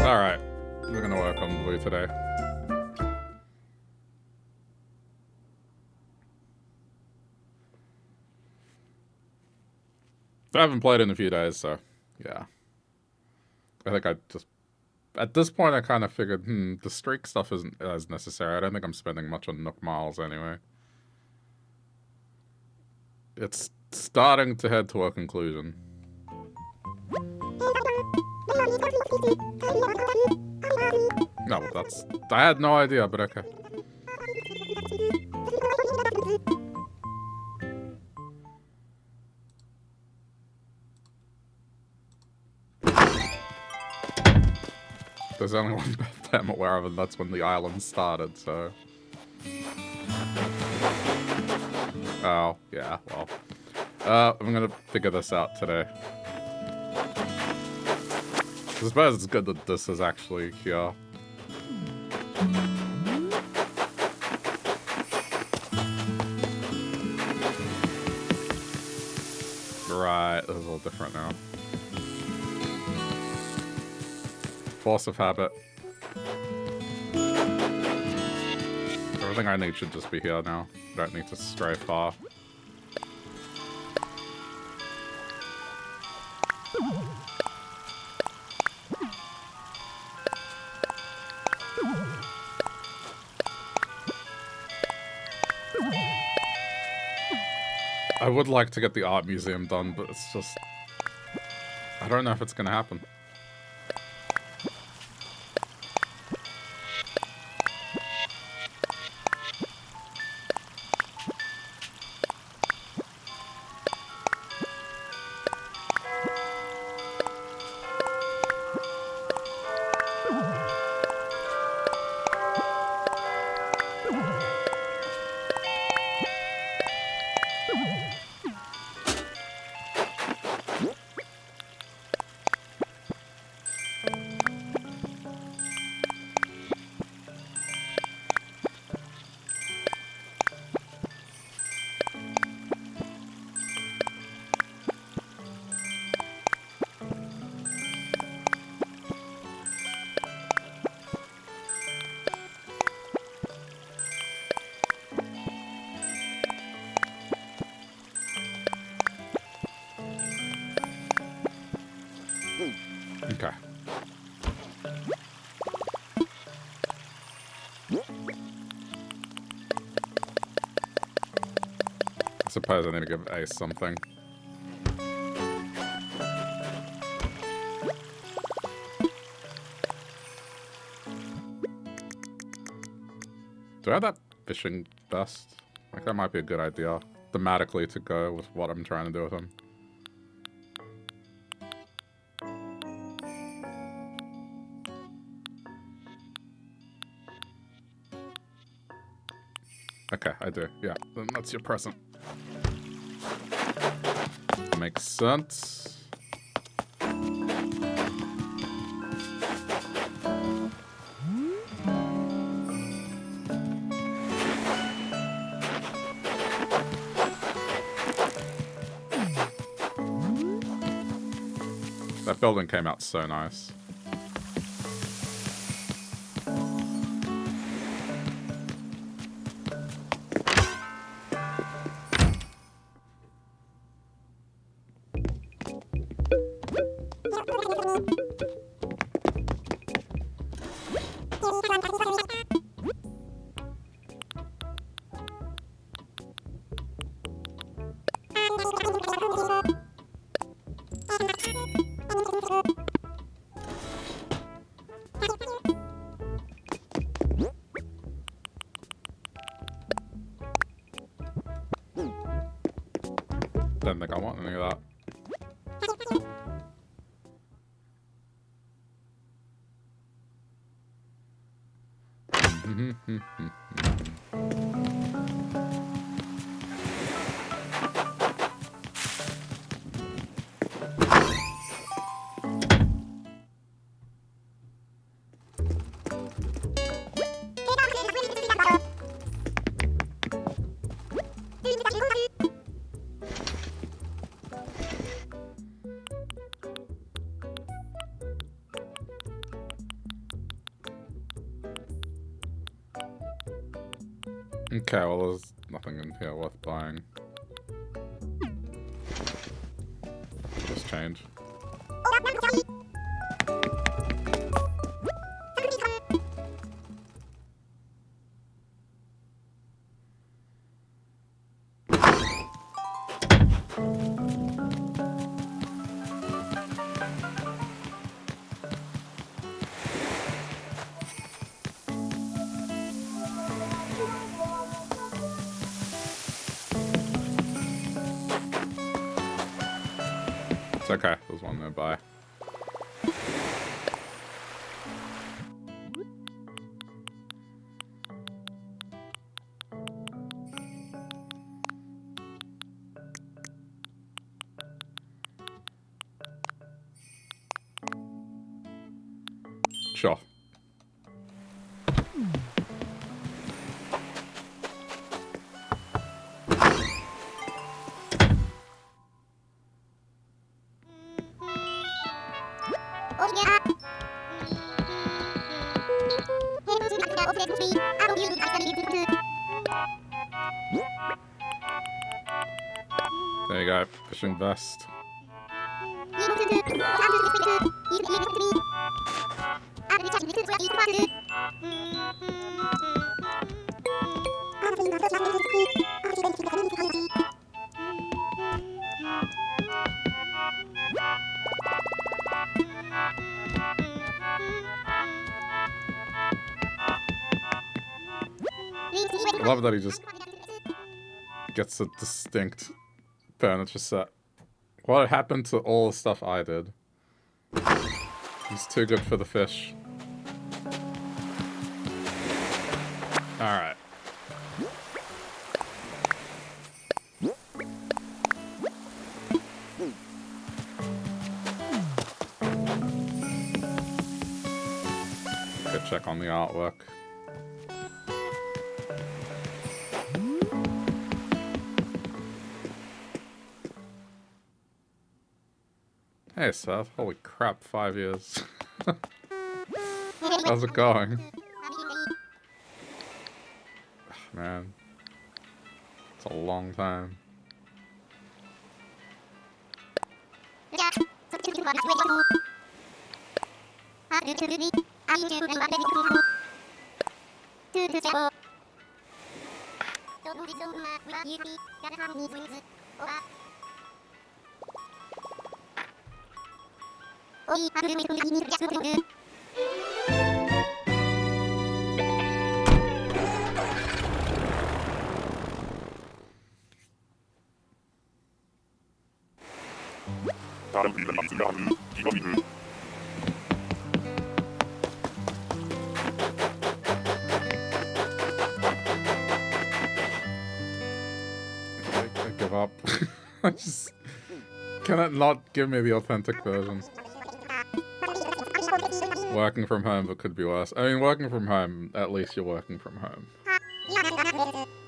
Alright, we're gonna work on blue today. I haven't played in a few days, so yeah. I think I just... At this point, I kind of figured, the streak stuff isn't as necessary. I don't think I'm spending much on Nook Miles anyway. It's starting to head to a conclusion. No, well, that's... I had no idea, but okay. There's only one birthday I'm aware of, and that's when the island started, so... Oh, yeah, well... I'm gonna figure this out today. I suppose it's good that this is actually here. Right, this is a little different now. Force of habit. Everything I need should just be here now. Don't need to stray far. I would like to get the art museum done, but it's just... I don't know if it's gonna happen. Okay. I suppose I need to give Ace something. Do I have that fishing vest? Like, that might be a good idea, thematically, to go with what I'm trying to do with him. Okay, I do. Yeah, then that's your present. Makes sense. That building came out so nice. Didn't think I want any of that. Okay, well, there's nothing in here worth buying. Just change. It's okay, there's one nearby. Sure. There you go, fishing vest. I love that he just gets a distinct furniture set. What happened to all the stuff I did? He's too good for the fish. Alright. Good check on the artwork. Hey Seth, holy crap, 5 years. How's it going? Man, it's a long time. I give up. I just... Can it not give me the authentic version? Working from home, but could be worse. I mean, working from home, at least you're working from home.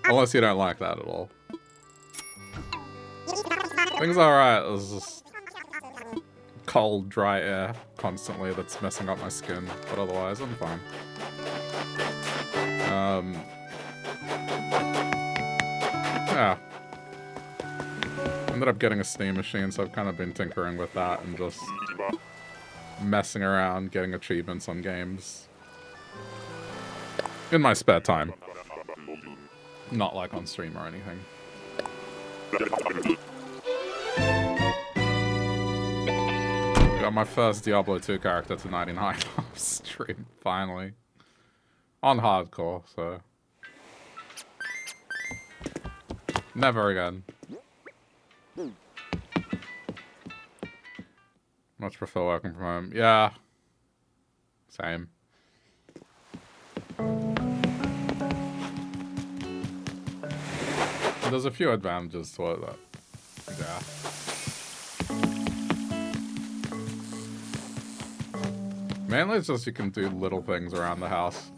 Unless you don't like that at all. Things are alright, there's just cold, dry air constantly that's messing up my skin, but otherwise I'm fine. Yeah. Ended up getting a Steam machine, so I've kind of been tinkering with that and just messing around, getting achievements on games. In my spare time. Not like on stream or anything. Got my first Diablo 2 character to 99 off stream, finally. On hardcore, so... Never again. Much prefer working from home. Yeah. Same. There's a few advantages to it, that... Yeah. Mainly it's just you can do little things around the house.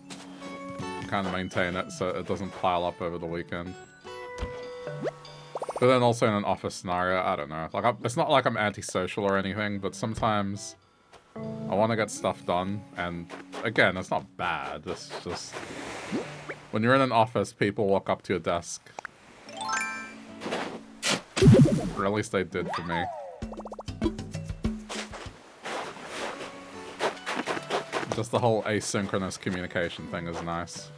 Kind of maintain it so it doesn't pile up over the weekend. But then also in an office scenario, I don't know. Like, it's not like I'm antisocial or anything, but sometimes I want to get stuff done. And again, it's not bad. It's just When you're in an office, people walk up to your desk. Or at least they did for me. Just the whole asynchronous communication thing is nice.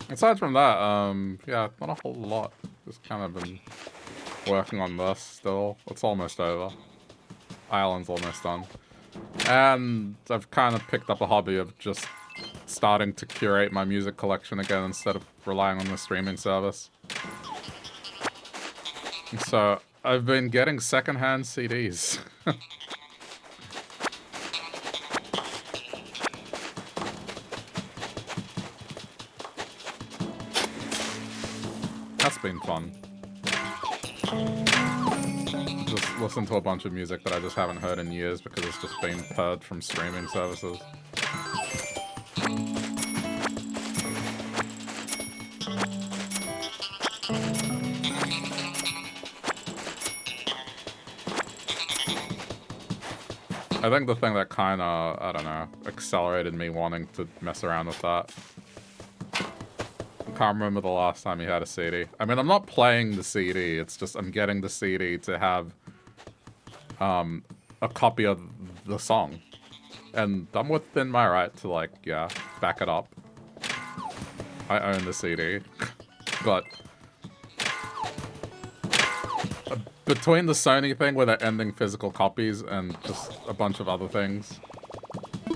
Aside from that, yeah, not a whole lot. Just kind of been working on this still. It's almost over. Island's almost done. And I've kind of picked up a hobby of just starting to curate my music collection again instead of relying on the streaming service. So I've been getting secondhand CDs. That's been fun. Just listen to a bunch of music that I just haven't heard in years because it's just been purged from streaming services. I think the thing that kind of, I don't know, accelerated me wanting to mess around with that. I can't remember the last time you had a CD. I mean, I'm not playing the CD, it's just I'm getting the CD to have a copy of the song. And I'm within my right to, like, yeah, back it up. I own the CD. But between the Sony thing where they're ending physical copies and just a bunch of other things,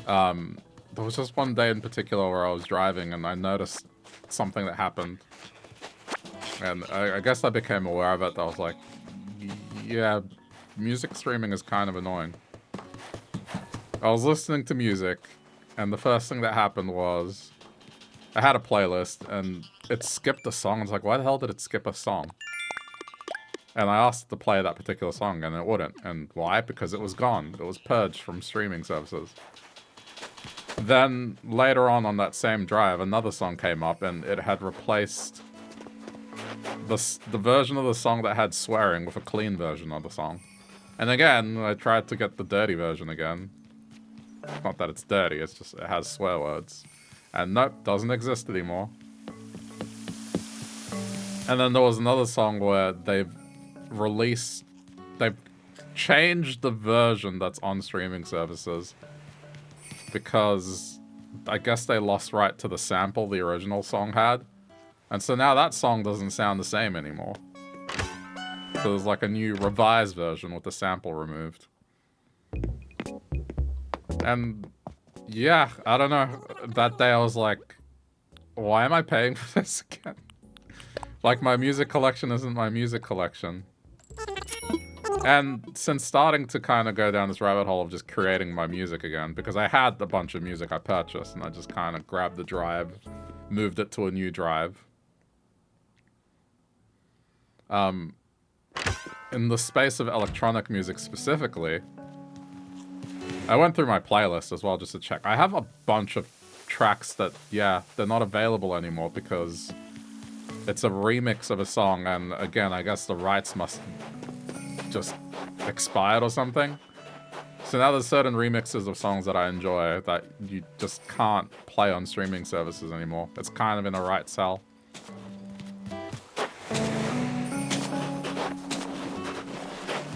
there was just one day in particular where I was driving and I noticed something that happened. And I guess I became aware of it. I was like, yeah, music streaming is kind of annoying. I was listening to music, and the first thing that happened was I had a playlist, and it skipped a song. I was like, why the hell did it skip a song? And I asked it to play that particular song, and it wouldn't. And why? Because it was gone. It was purged from streaming services. Then, later on that same drive, another song came up, and it had replaced the version of the song that had swearing with a clean version of the song. And again, I tried to get the dirty version again. Not that it's dirty, it's just it has swear words. And nope, doesn't exist anymore. And then there was another song where they've changed the version that's on streaming services because I guess they lost right to the sample the original song had. And so now that song doesn't sound the same anymore. So there's like a new revised version with the sample removed. And yeah, I don't know. That day I was like, why am I paying for this again? Like, my music collection isn't my music collection. And since starting to kind of go down this rabbit hole of just creating my music again, because I had a bunch of music I purchased, and I just kind of grabbed the drive, moved it to a new drive. In the space of electronic music specifically, I went through my playlist as well just to check. I have a bunch of tracks that, yeah, they're not available anymore because it's a remix of a song, and again, I guess the rights must just expired or something. So now there's certain remixes of songs that I enjoy that you just can't play on streaming services anymore. It's kind of in a right sell.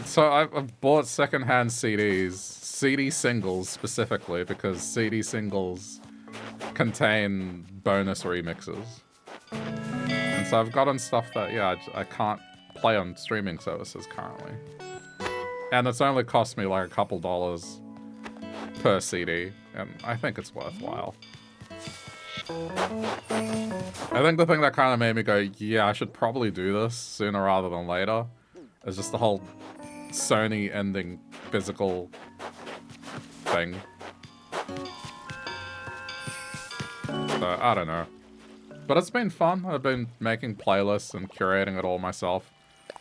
So I've bought secondhand CDs, CD singles specifically, because CD singles contain bonus remixes. And so I've gotten stuff that, yeah, I can't play on streaming services currently. And it's only cost me like a couple dollars per CD, and I think it's worthwhile. I think the thing that kind of made me go, yeah, I should probably do this sooner rather than later, is just the whole Sony ending physical thing. So, I don't know. But it's been fun. I've been making playlists and curating it all myself.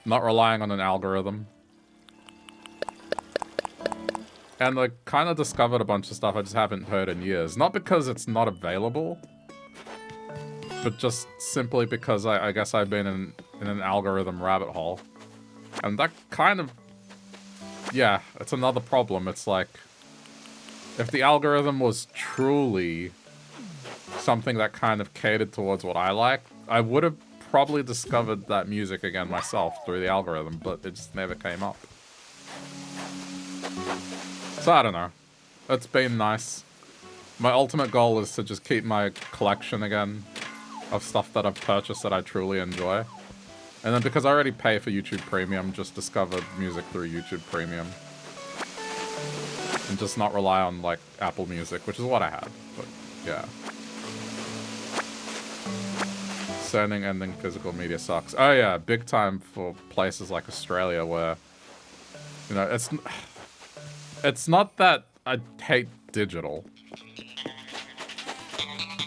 Not relying on an algorithm. And I kind of discovered a bunch of stuff I just haven't heard in years. Not because it's not available, but just simply because I guess I've been in an algorithm rabbit hole. And that kind of... Yeah, it's another problem. It's like, if the algorithm was truly something that kind of catered towards what I like, I would have probably discovered that music again myself through the algorithm, but it just never came up. So I don't know. It's been nice. My ultimate goal is to just keep my collection again of stuff that I've purchased that I truly enjoy. And then because I already pay for YouTube Premium, just discover music through YouTube Premium. And just not rely on, like, Apple Music, which is what I had. But, yeah. Sending ending physical media sucks. Oh, yeah, big time for places like Australia where, you know, it's not that I hate digital.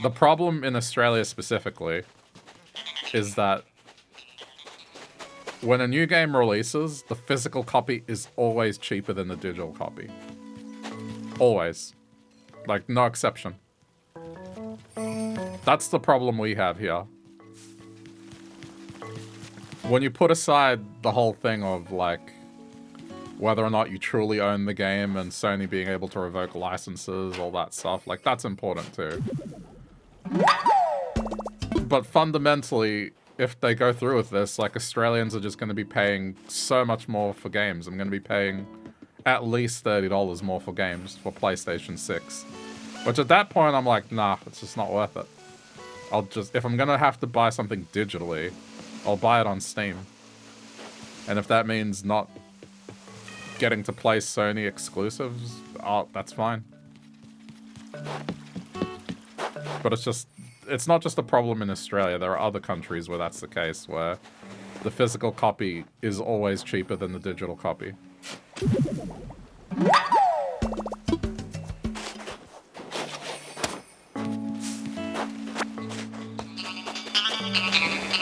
The problem in Australia specifically is that when a new game releases, the physical copy is always cheaper than the digital copy. Always. Like, no exception. That's the problem we have here. When you put aside the whole thing of, like, whether or not you truly own the game and Sony being able to revoke licenses, all that stuff, like, that's important too. But fundamentally, if they go through with this, like, Australians are just going to be paying so much more for games. I'm going to be paying at least $30 more for games for PlayStation 6. Which at that point, I'm like, nah, it's just not worth it. I'll just, if I'm going to have to buy something digitally, I'll buy it on Steam. And if that means not getting to play Sony exclusives, oh, that's fine. But it's just, it's not just a problem in Australia. There are other countries where that's the case, where the physical copy is always cheaper than the digital copy.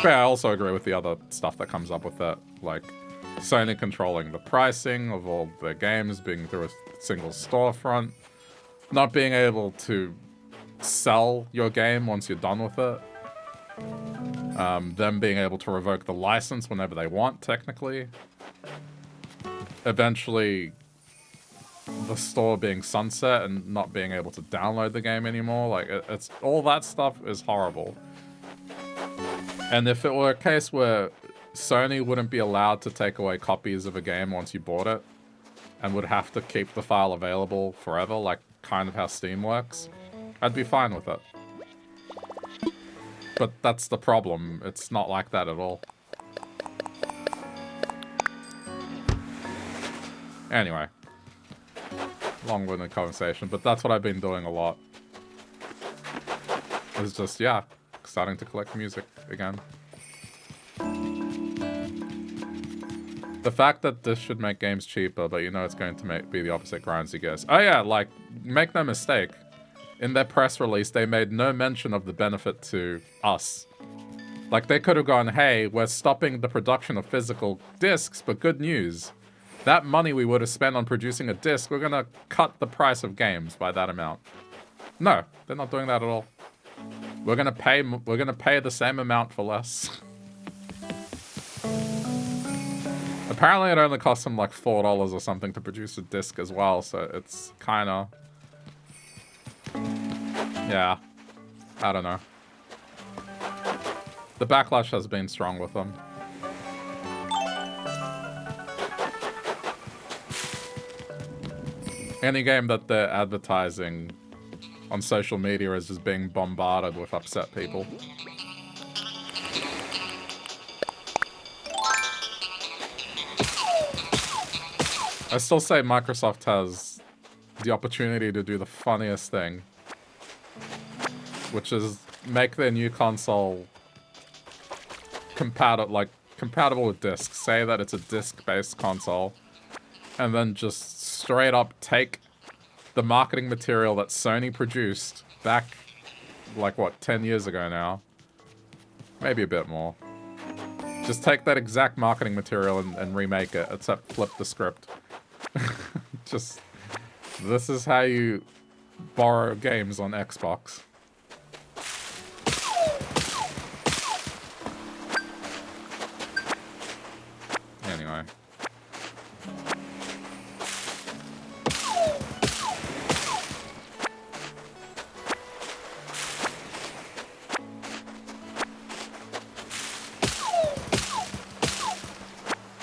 But I also agree with the other stuff that comes up with that, like Sony controlling the pricing of all their games, being through a single storefront, not being able to sell your game once you're done with it, them being able to revoke the license whenever they want, technically, eventually the store being sunset and not being able to download the game anymore. Like, it's all that stuff is horrible. And if it were a case where Sony wouldn't be allowed to take away copies of a game once you bought it and would have to keep the file available forever, like kind of how Steam works, I'd be fine with it. But that's the problem. It's not like that at all. Anyway. Long-winded conversation, but that's what I've been doing a lot. It's just, yeah, starting to collect music again. The fact that this should make games cheaper, but you know it's going to be the opposite grinds you guess. Oh yeah, like, make no mistake. In their press release, they made no mention of the benefit to us. Like, they could have gone, hey, we're stopping the production of physical discs, but good news. That money we would have spent on producing a disc, we're gonna cut the price of games by that amount. No, they're not doing that at all. We're gonna pay the same amount for less. Apparently it only costs them like $4 or something to produce a disc as well, so it's kinda... Yeah. I don't know. The backlash has been strong with them. Any game that they're advertising on social media is just being bombarded with upset people. I still say Microsoft has the opportunity to do the funniest thing, which is make their new console compatible with discs. Say that it's a disc-based console, and then just straight up take the marketing material that Sony produced back, like, what, 10 years ago now? Maybe a bit more. Just take that exact marketing material and remake it, except flip the script. Just This is how you borrow games on Xbox. Anyway.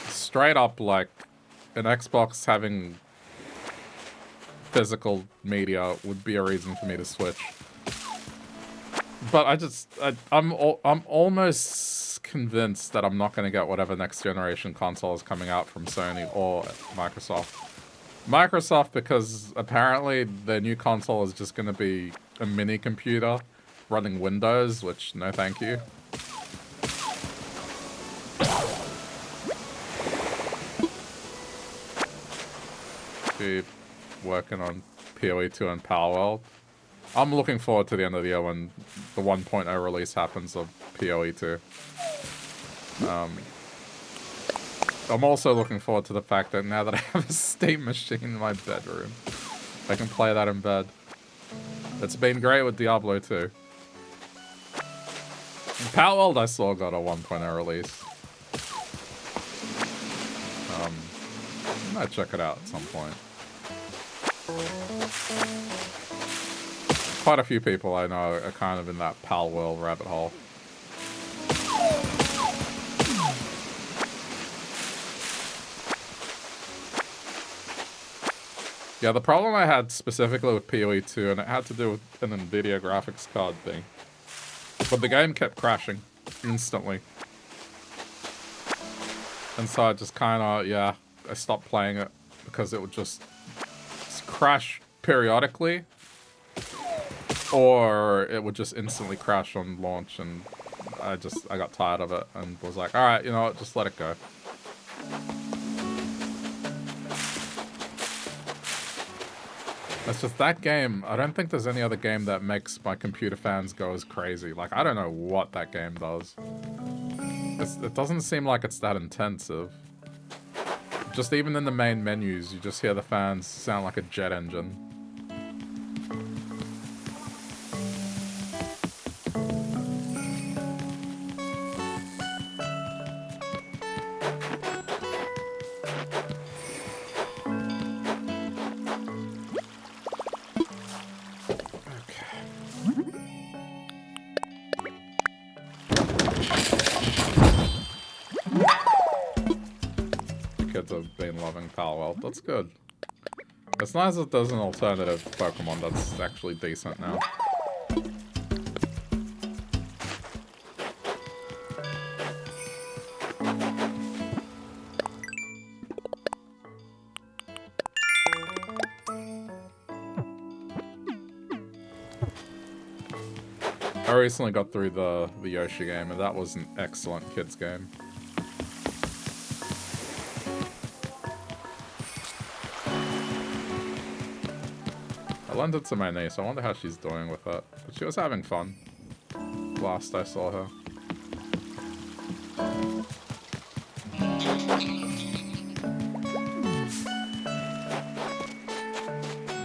Straight up, like, an Xbox having physical media would be a reason for me to switch. But I'm almost convinced that I'm not going to get whatever next generation console is coming out from Sony or Microsoft. Microsoft, because apparently their new console is just going to be a mini computer running Windows, which no thank you. Be working on PoE 2 and Palworld. I'm looking forward to the end of the year when the 1.0 release happens of PoE 2. I'm also looking forward to the fact that now that I have a Steam machine in my bedroom, I can play that in bed. It's been great with Diablo 2. Palworld I saw got a 1.0 release. I might check it out at some point. Quite a few people I know are kind of in that Palworld rabbit hole. Yeah, the problem I had specifically with PoE 2, and it had to do with an NVIDIA graphics card thing, but the game kept crashing instantly. And so I just kind of, yeah, I stopped playing it because it would just crash periodically, or it would just instantly crash on launch, and I got tired of it and was like, all right, you know what, just let it go. It's just that game, I don't think there's any other game that makes my computer fans go as crazy. Like, I don't know what that game does. It doesn't seem like it's that intensive. Just even in the main menus, you just hear the fans sound like a jet engine. Palworld. That's good. It's nice that there's an alternative Pokemon that's actually decent now. I recently got through the Yoshi game, and that was an excellent kids game. I lent it to my niece. I wonder how she's doing with it. But she was having fun last I saw her.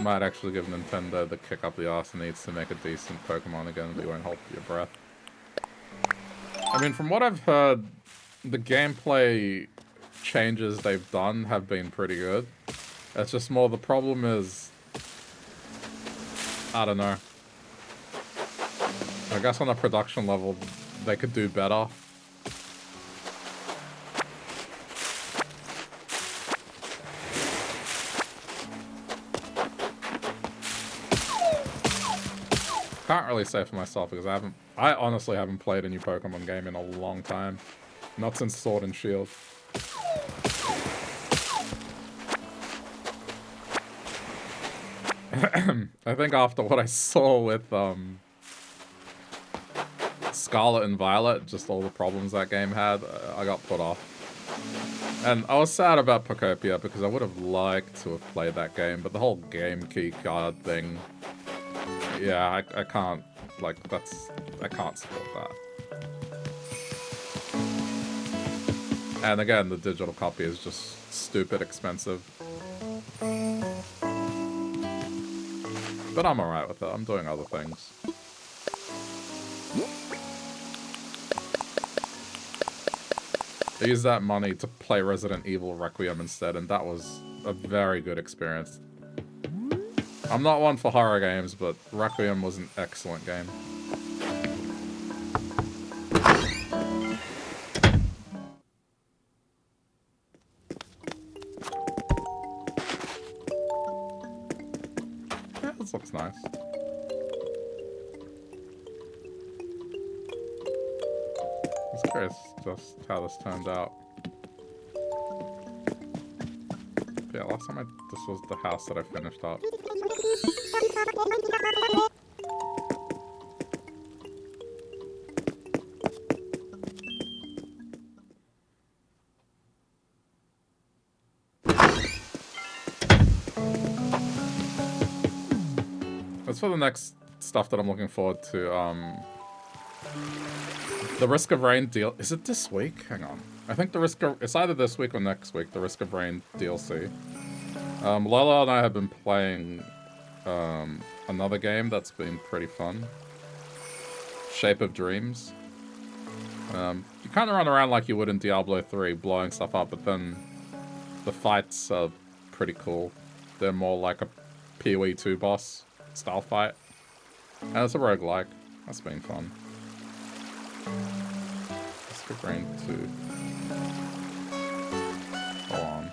Might actually give Nintendo the kick up the arse it needs to make a decent Pokemon again, but you won't hold your breath. I mean, from what I've heard, the gameplay changes they've done have been pretty good. It's just more the problem is, I don't know. I guess on a production level, they could do better. Can't really say for myself because I honestly haven't played a new Pokemon game in a long time. Not since Sword and Shield. I think after what I saw with Scarlet and Violet, just all the problems that game had, I got put off. And I was sad about Pokopia because I would have liked to have played that game, but the whole game key card thing, yeah, I can't, like, I can't support that. And again, the digital copy is just stupid expensive. But I'm alright with it. I'm doing other things. I used that money to play Resident Evil Requiem instead, and that was a very good experience. I'm not one for horror games, but Requiem was an excellent game. Yeah, this looks nice. I was curious just how this turned out. Yeah, last time this was the house that I finished up. That's for the next stuff that I'm looking forward to. The Risk of Rain deal. Is it this week? Hang on. I think it's either this week or next week, the Risk of Rain DLC. Lola and I have been playing another game that's been pretty fun. Shape of Dreams. You kind of run around like you would in Diablo 3, blowing stuff up, but then the fights are pretty cool. They're more like a PoE 2 boss style fight. And it's a roguelike. That's been fun. Risk of Rain 2. Hold on.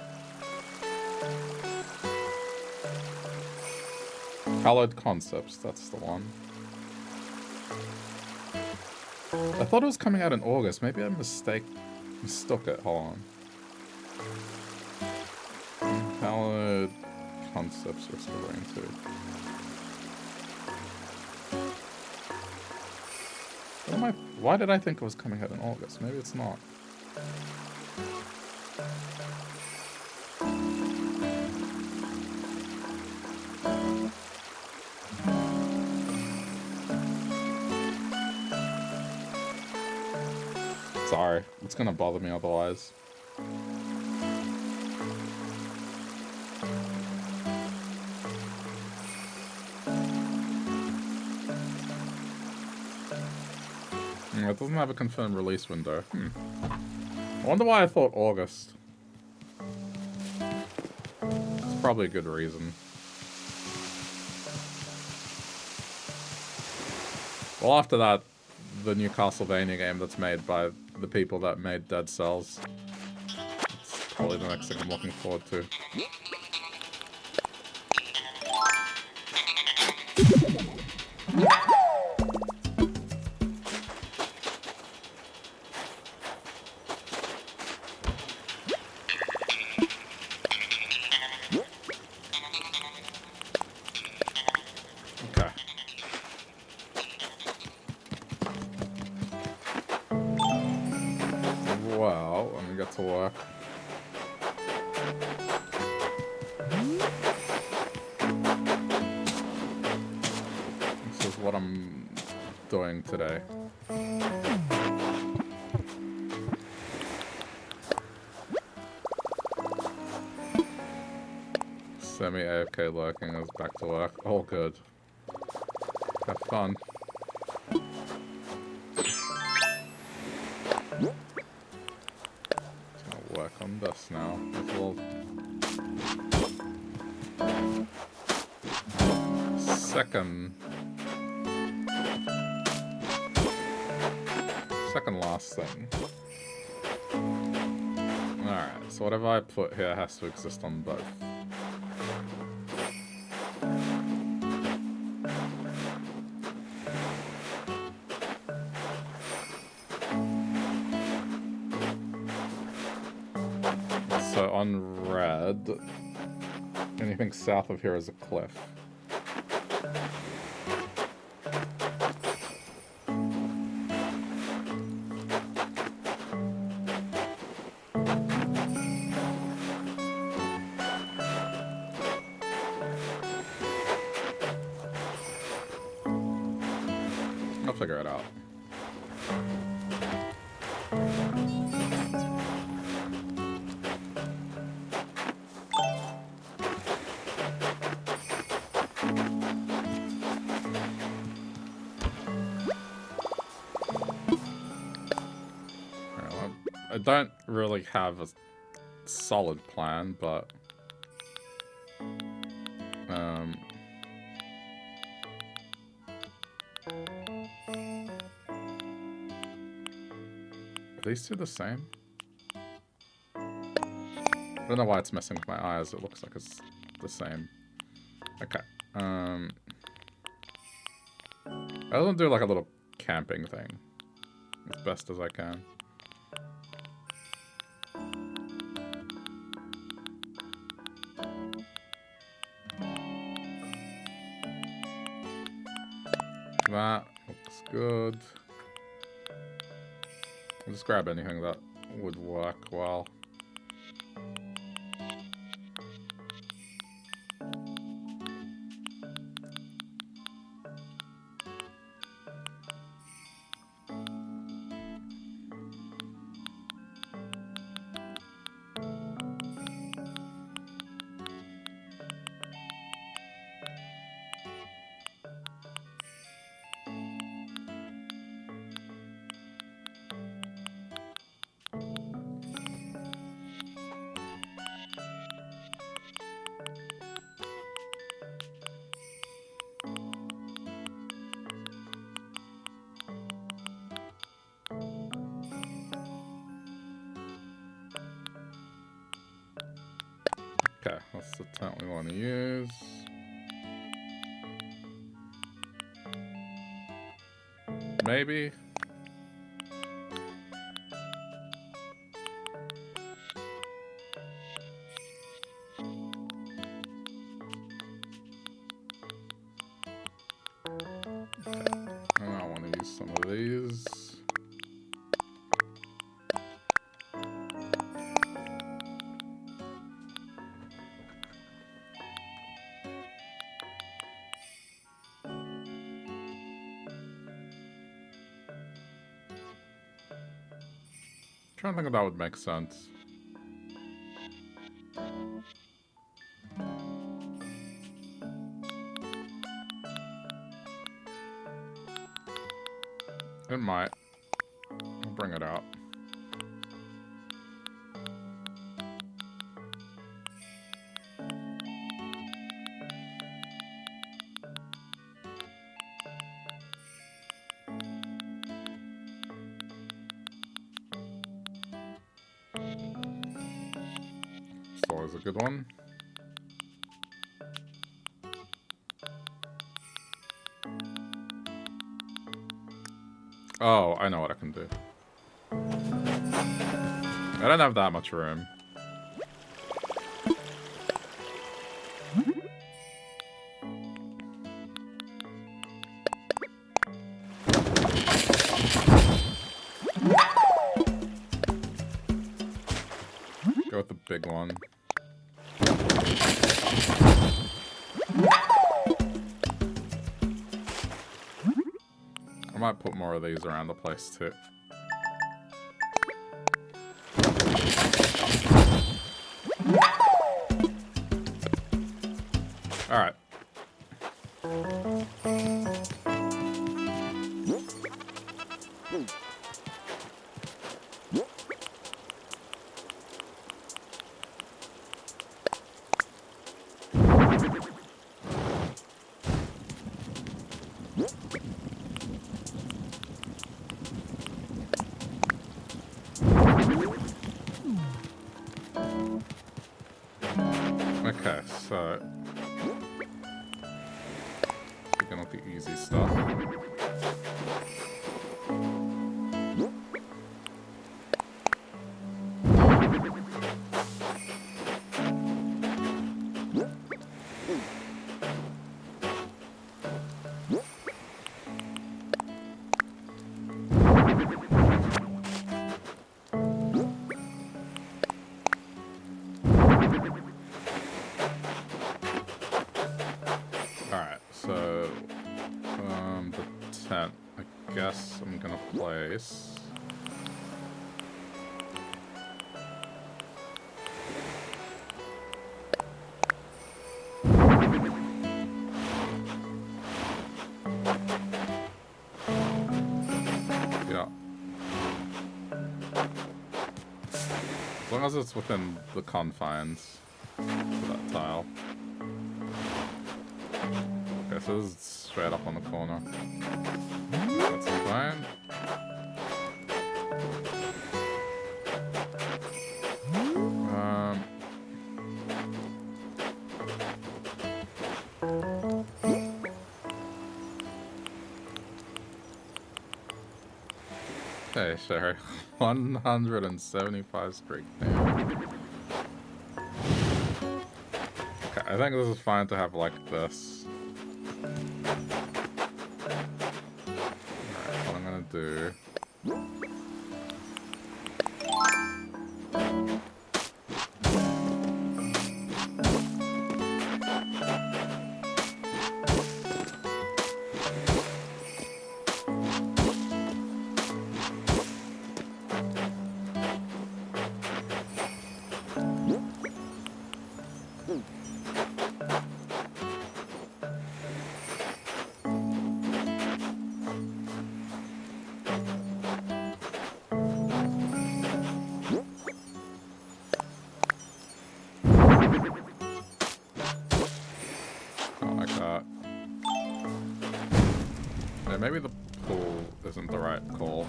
Hallowed Concepts, that's the one. I thought it was coming out in August. Maybe I mistook it. Hold on. Hallowed Concepts, Risk of Rain 2. Why did I think it was coming out in August? Maybe it's not. Sorry, it's gonna bother me otherwise. It doesn't have a confirmed release window. I wonder why I thought August. It's probably a good reason. Well, after that, the new Castlevania game that's made by the people that made Dead Cells. It's probably the next thing I'm looking forward to. To work. This is what I'm doing today. Semi-AFK lurking is back to work. All good. Have fun. Work on this now. This little second last thing. Alright, so whatever I put here has to exist on both. So on red, anything south of here is a cliff. I'll figure it out. I don't really have a solid plan, but are these two the same? I don't know why it's messing with my eyes. It looks like it's the same. Okay. I want to do like a little camping thing as best as I can. That looks good. I'll just grab anything that would work well. Okay, that's the tent we want to use. Maybe. Okay. And I want to use some of these. I'm trying to think if that would make sense. It might. I'll bring it out. It's always a good one. Oh, I know what I can do. I don't have that much room. Go with the big one. I might put more of these around the place too. Alright. Okay, so begin with the easy stuff. I'm gonna place yeah. long as it's within the confines of that tile. Okay, so this is straight up on the corner. That's fine. Okay, sure. 175 streak. Damn. Okay, I think this is fine to have like this. Alright, what I'm gonna do. Maybe the pool isn't the right call.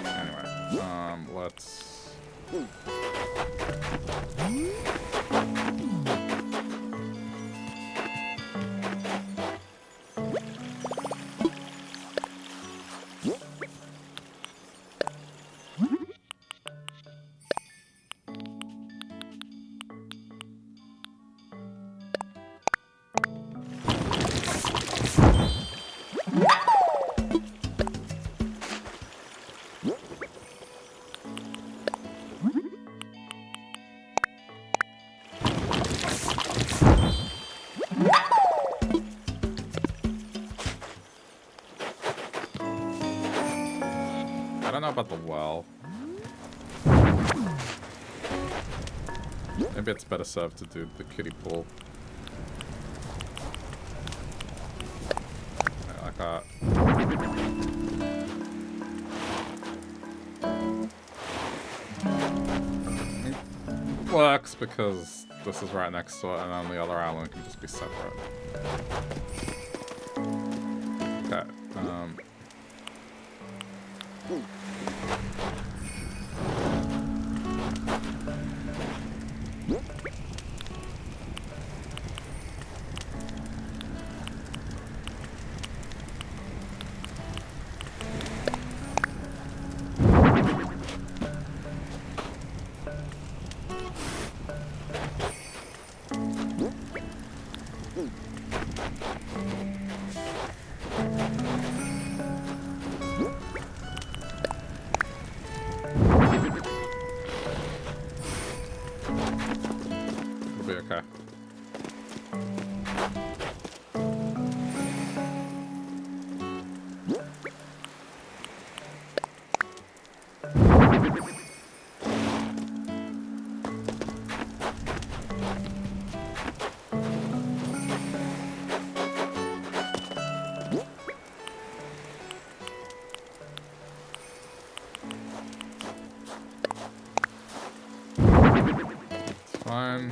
Anyway, let's... about the well. Maybe it's better served to do the kiddie pool. Yeah, like that. It works because this is right next to it and then the other island can just be separate. Okay. Fine.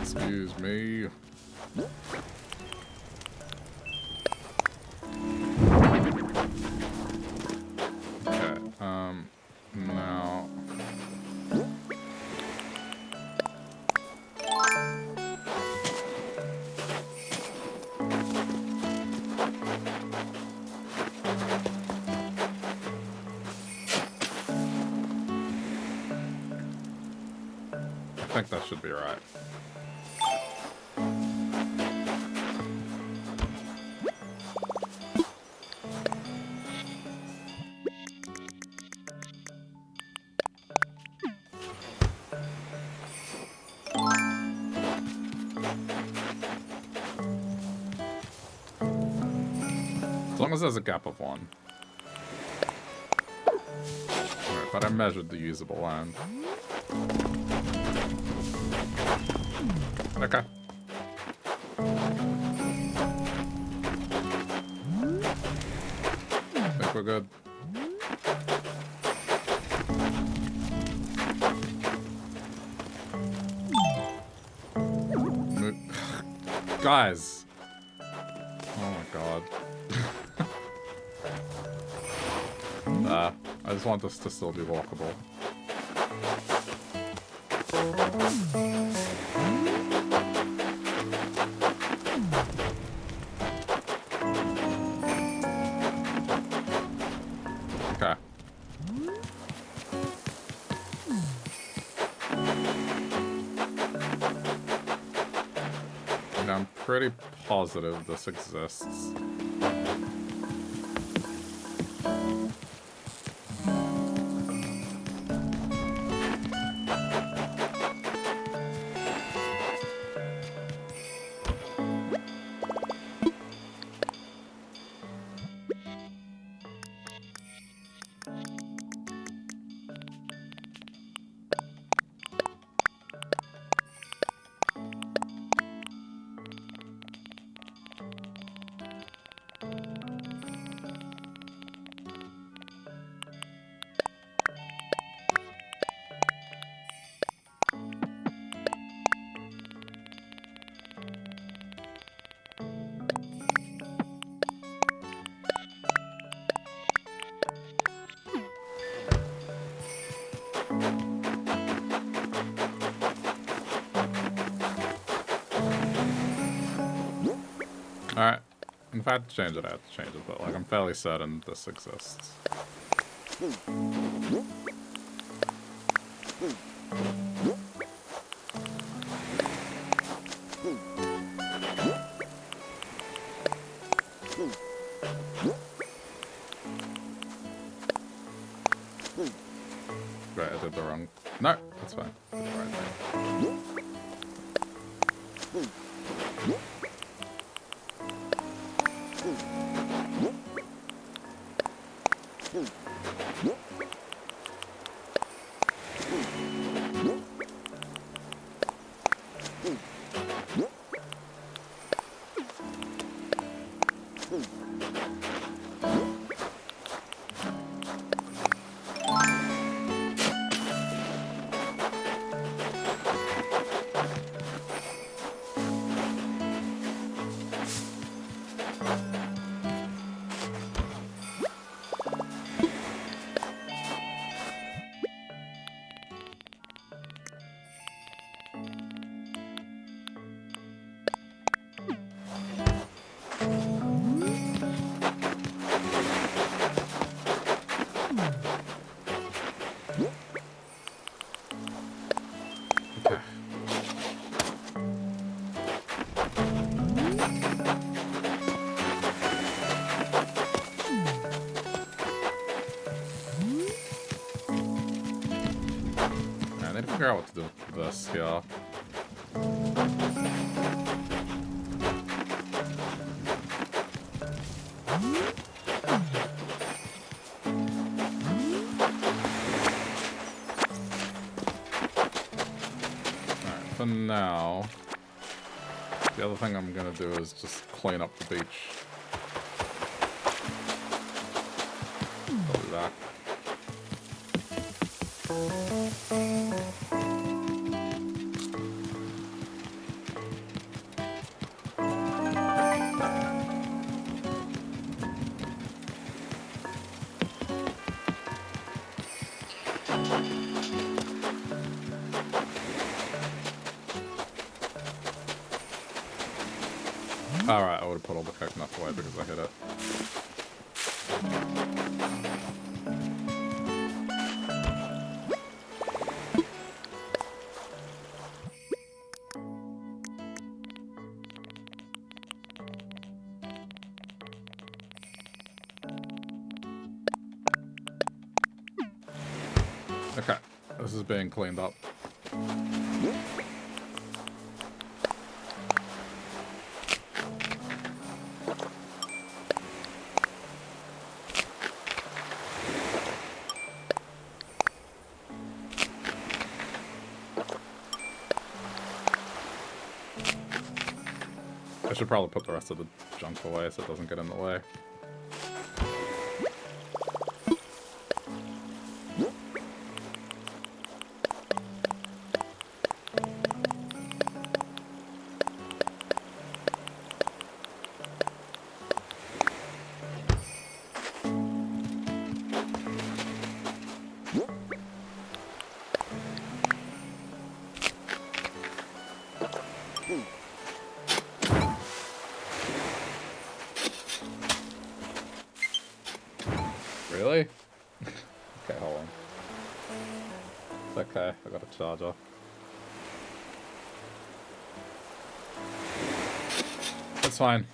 Excuse me. Okay, now... I think that should be right. As long as there's a gap of one. Alright, But I measured the usable land. Okay. I think we're good. Guys. Oh my god. I just want this to still be walkable. Okay. And I'm pretty positive this exists. Alright. If I had to change it, I have to change it, but like I'm fairly certain this exists. Right, I did the wrong. No, that's fine. Did the right thing. Figure out what to do with this here. Alright, for now, the other thing I'm gonna do is just clean up the beach. I'll do that. Alright, I would have put all the coconuts away because I hit it. Okay, this is being cleaned up. I should probably put the rest of the junk away so it doesn't get in the way. Really? Okay, hold on. It's okay, I got a charger. It's fine.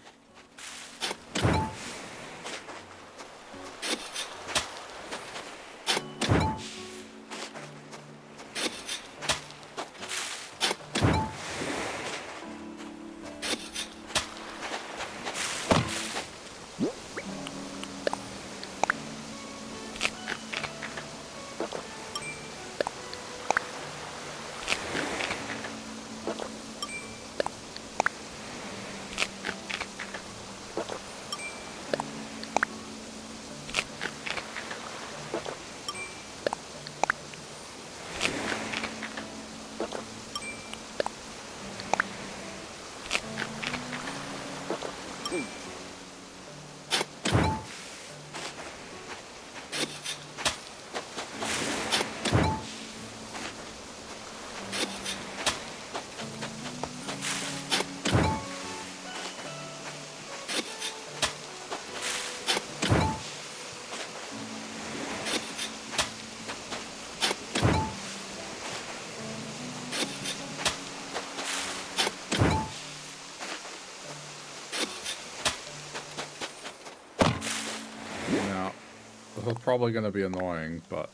This is probably going to be annoying, but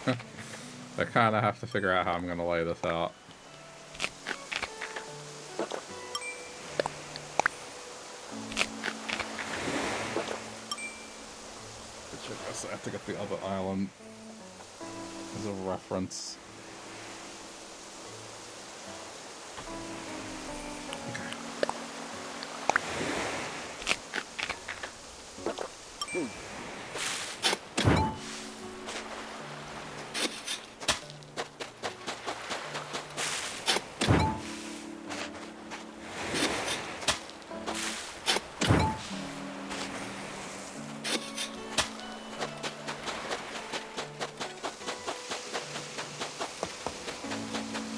I kind of have to figure out how I'm going to lay this out. I guess I have to get the other island as a reference.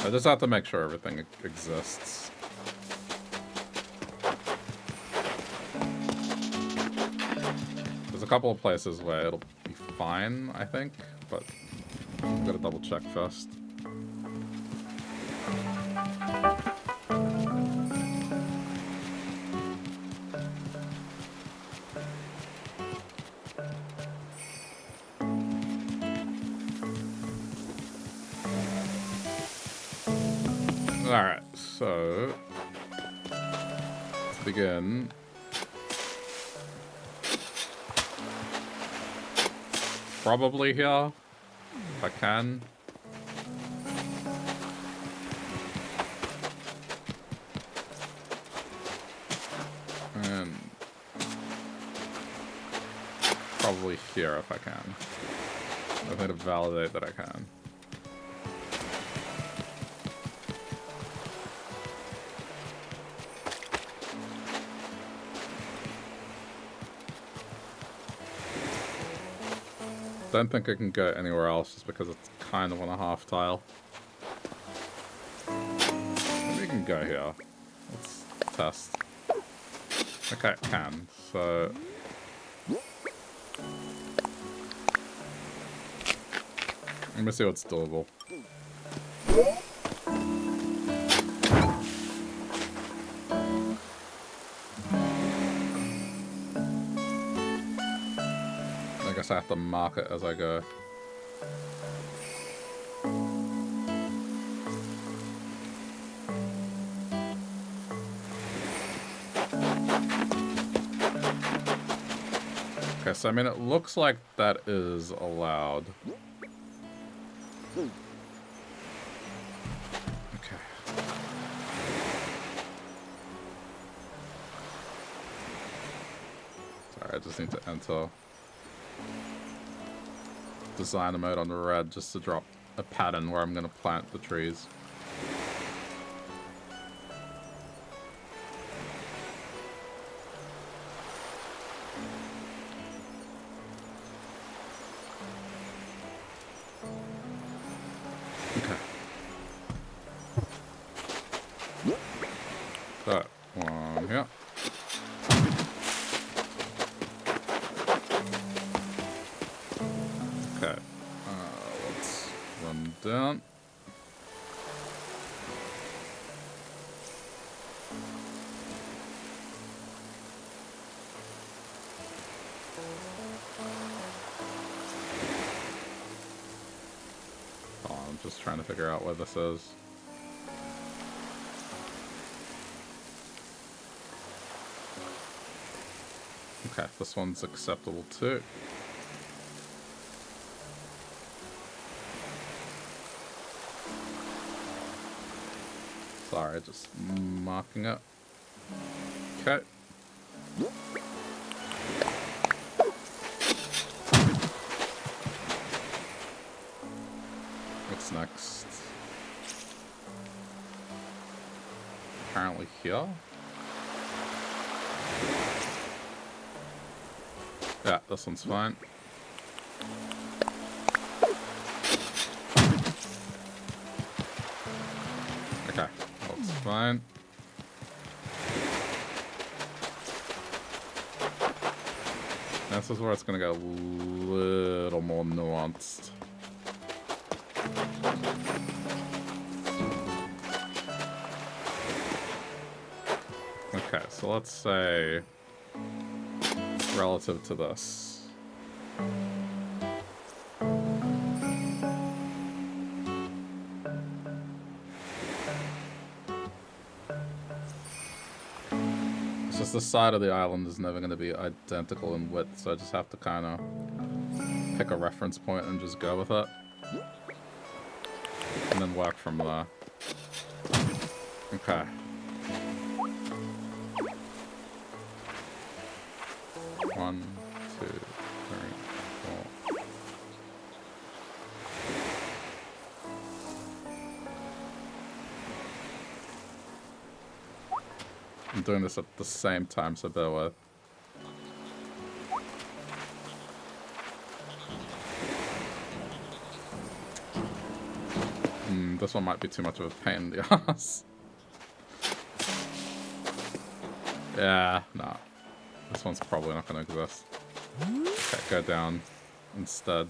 I just have to make sure everything exists. There's a couple of places where it'll be fine, I think, but I'm gonna double check first. Alright, so to begin, probably here, if I can. And probably here if I can. I need to validate that I can. Don't think I can go anywhere else just because it's kind of on a half tile. Maybe we can go here. Let's test. Okay, it can. So let me see what's doable. I have to mark it as I go. Okay, so I mean, it looks like that is allowed. Okay. just need to enter designer mode on the red just to drop a pattern where I'm going to plant the trees. Okay. That one here. Okay. Let's run down. Oh, I'm just trying to figure out where this is. Okay, this one's acceptable too. Sorry, just marking it. Okay. What's next? Apparently here? Yeah, this one's fine. Okay, looks fine. This is where it's gonna get a little more nuanced. Okay, so let's say relative to this. It's just the side of the island is never going to be identical in width, so I just have to kind of pick a reference point and just go with it. And then work from there. Okay. One, two, three, four. I'm doing this at the same time, so bear with. This one might be too much of a pain in the ass. Yeah, no. This one's probably not going to exist. Okay, go down instead.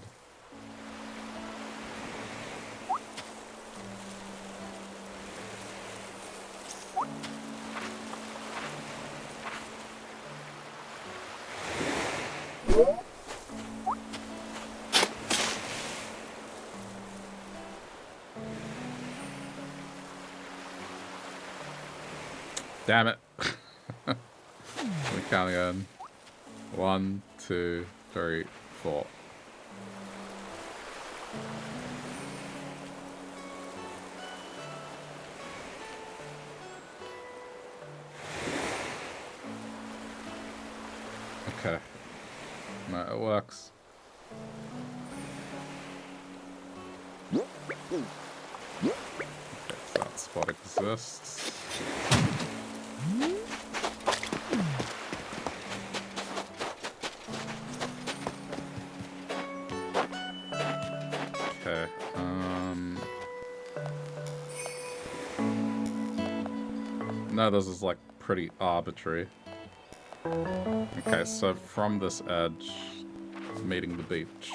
Damn it. Let me count again. 1, 2, 3, 4. Okay. No, it works. Okay, so that spot exists. Okay, no, this is like pretty arbitrary. Okay, so from this edge, meeting the beach.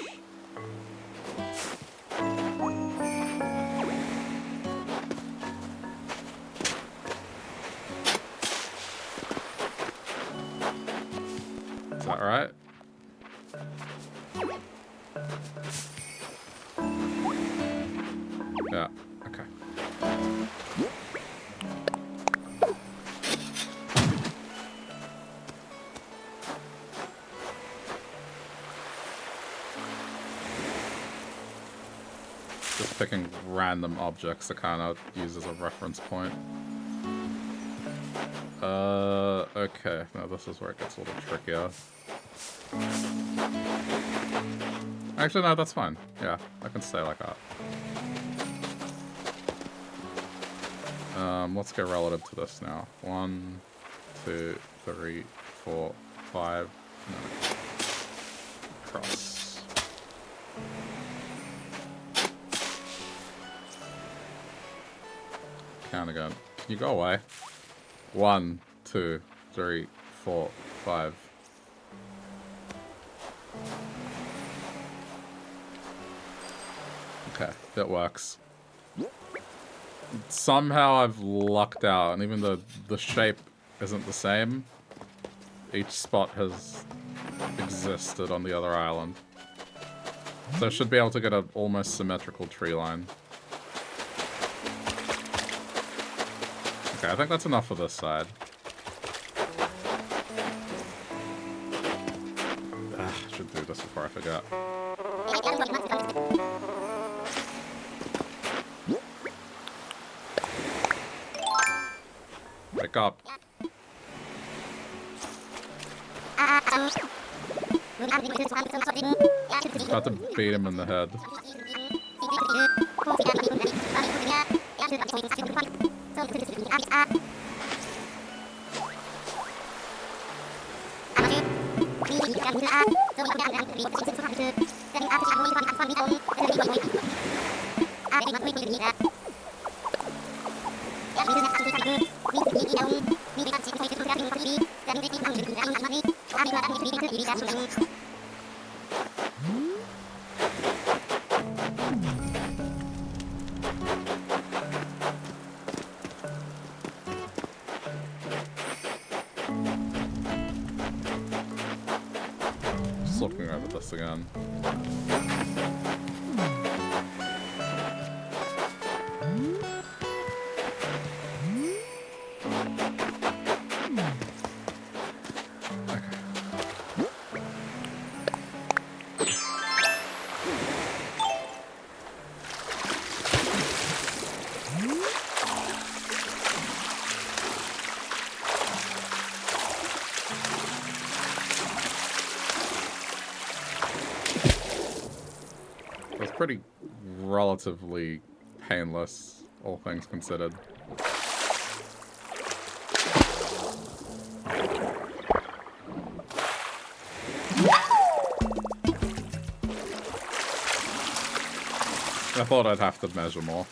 Is that right? Yeah, okay. Just picking random objects to kind of use as a reference point. Okay, now this is where it gets a little trickier. Actually, no, that's fine. Yeah, I can stay like that. Let's go relative to this now. 1, 2, 3, 4, 5. No. Cross. Count again. You go away. 1, 2, 3, 4, 5. Okay, that works. Somehow I've lucked out, and even though the shape isn't the same, each spot has existed on the other island. So I should be able to get an almost symmetrical tree line. Okay, I think that's enough for this side. I should do this before I forget. Wake up. About to beat him in the head. Just looking over this again. Pretty relatively painless, all things considered. I thought I'd have to measure more.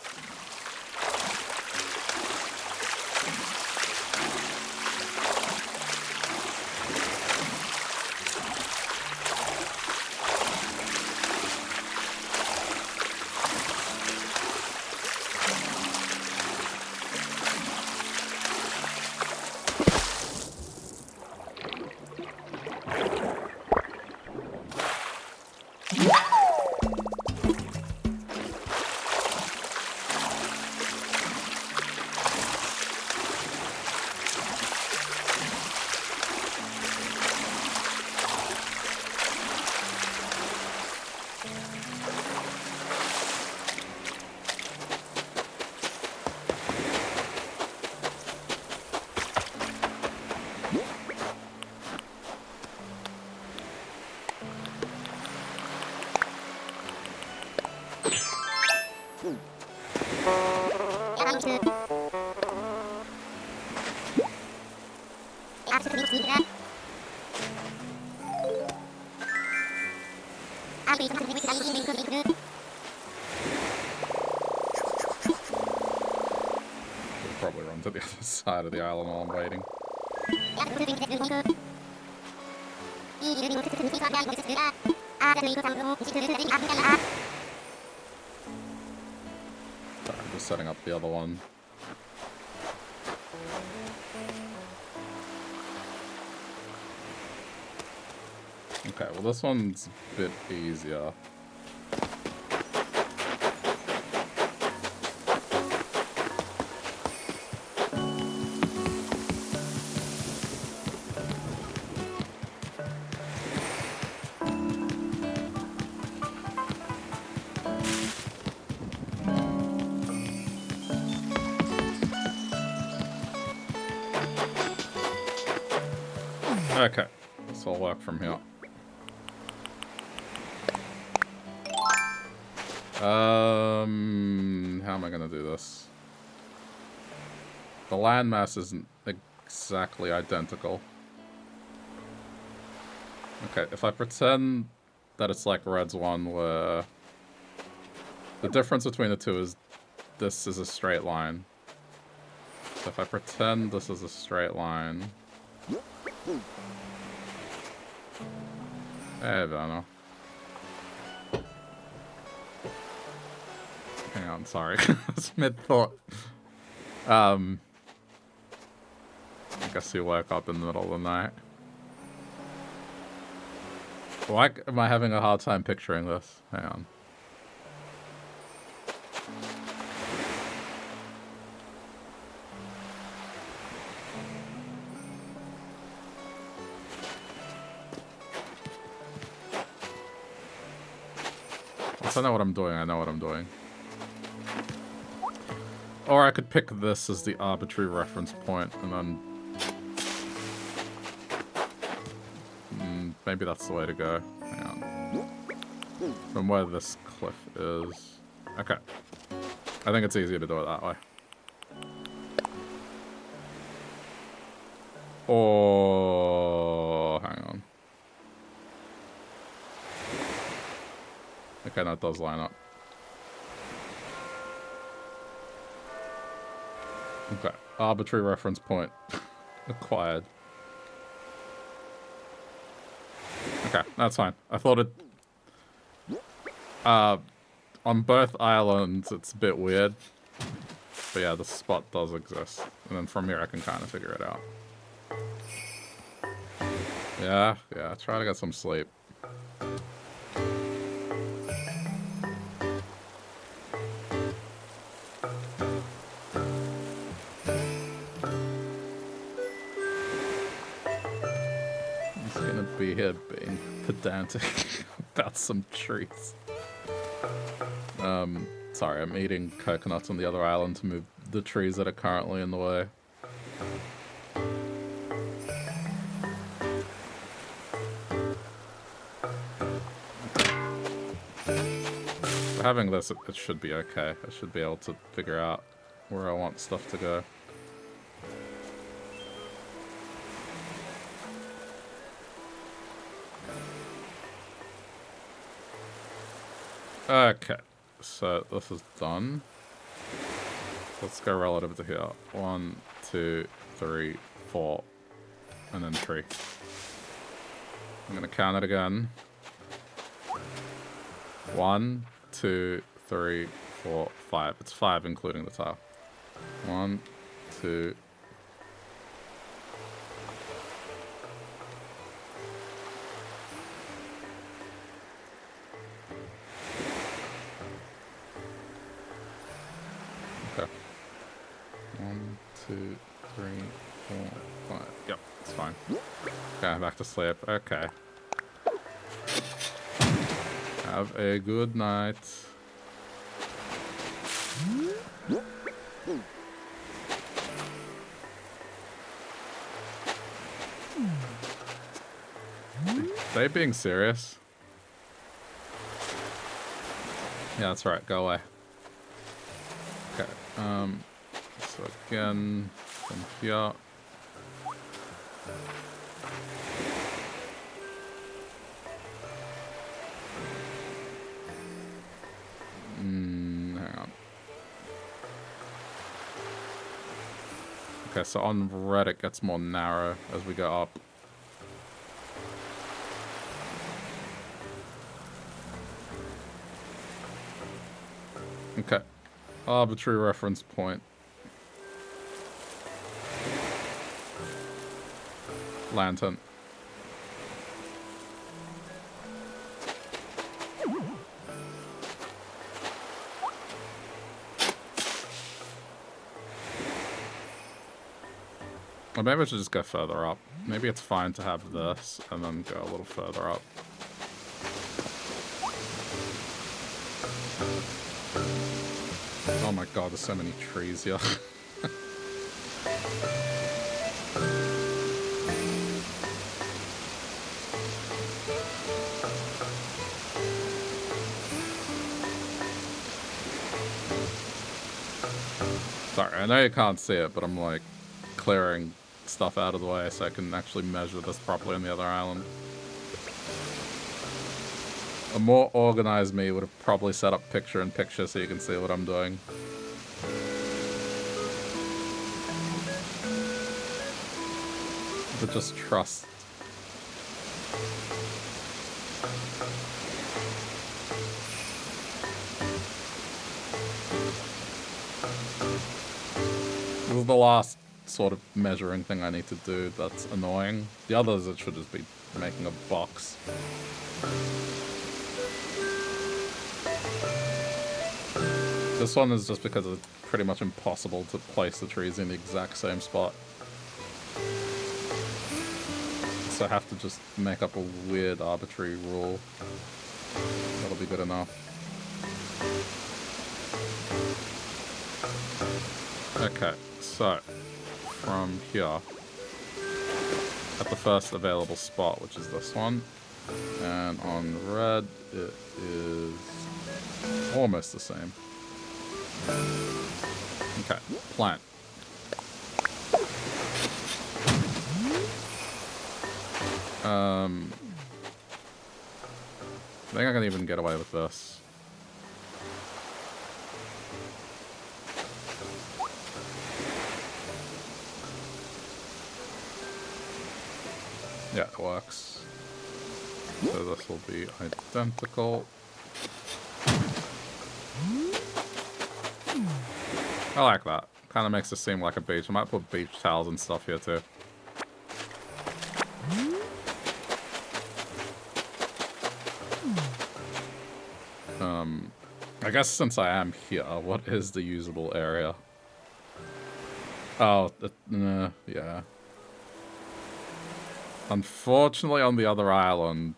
Probably run to the other side of the island while I'm waiting. Sorry, I'm just setting up the other one. Okay, well this one's a bit easier. Okay, this will work from here. How am I gonna do this? The landmass isn't exactly identical. Okay, if I pretend that it's like Red's one, where the difference between the two is this is a straight line. So if I pretend this is a straight line... I don't know. Hang on, sorry. It's mid-thought. I guess you woke up in the middle of the night. Why am I having a hard time picturing this? Hang on. Once I know what I'm doing, I know what I'm doing. Or I could pick this as the arbitrary reference point, and then... maybe that's the way to go. Hang on. From where this cliff is... Okay. I think it's easier to do it that way. Oh, hang on. Okay, that does line up. Okay, arbitrary reference point acquired. Okay, that's fine. I thought it... on both islands, it's a bit weird. But yeah, the spot does exist. And then from here, I can kind of figure it out. Yeah, try to get some sleep. Be here being pedantic about some trees. Sorry, I'm eating coconuts on the other island to move the trees that are currently in the way. For having this, it should be okay. I should be able to figure out where I want stuff to go. Okay, so this is done. Let's go relative to here. 1, 2, 3, 4, and then 3. I'm gonna count it again. 1, 2, 3, 4, 5. It's 5 including the tile. 1, 2. Okay. 1, 2, 3, 4, 5. Yep, it's fine. Okay, back to sleep. Okay. Have a good night. Are they being serious? Yeah, that's right. Go away. Okay. So again, from here. Hang on. Okay, so on red it gets more narrow as we go up. Okay. Arbitrary reference point. Lantern. Or maybe I should just go further up. Maybe it's fine to have this and then go a little further up. Oh my god, there's so many trees here. Sorry, I know you can't see it, but I'm like clearing stuff out of the way so I can actually measure this properly on the other island. A more organized me would have probably set up picture-in-picture so you can see what I'm doing. But just trust. This is the last sort of measuring thing I need to do that's annoying. The others, it should just be making a box. This one is just because it's pretty much impossible to place the trees in the exact same spot. So I have to just make up a weird arbitrary rule. That'll be good enough. Okay, so from here, at the first available spot, which is this one, and on red it is almost the same. Okay, plant. I think I can even get away with this. Yeah, it works. So this will be identical. I like that. Kind of makes it seem like a beach. I might put beach towels and stuff here too. I guess since I am here, what is the usable area? Oh, yeah. Unfortunately, on the other island,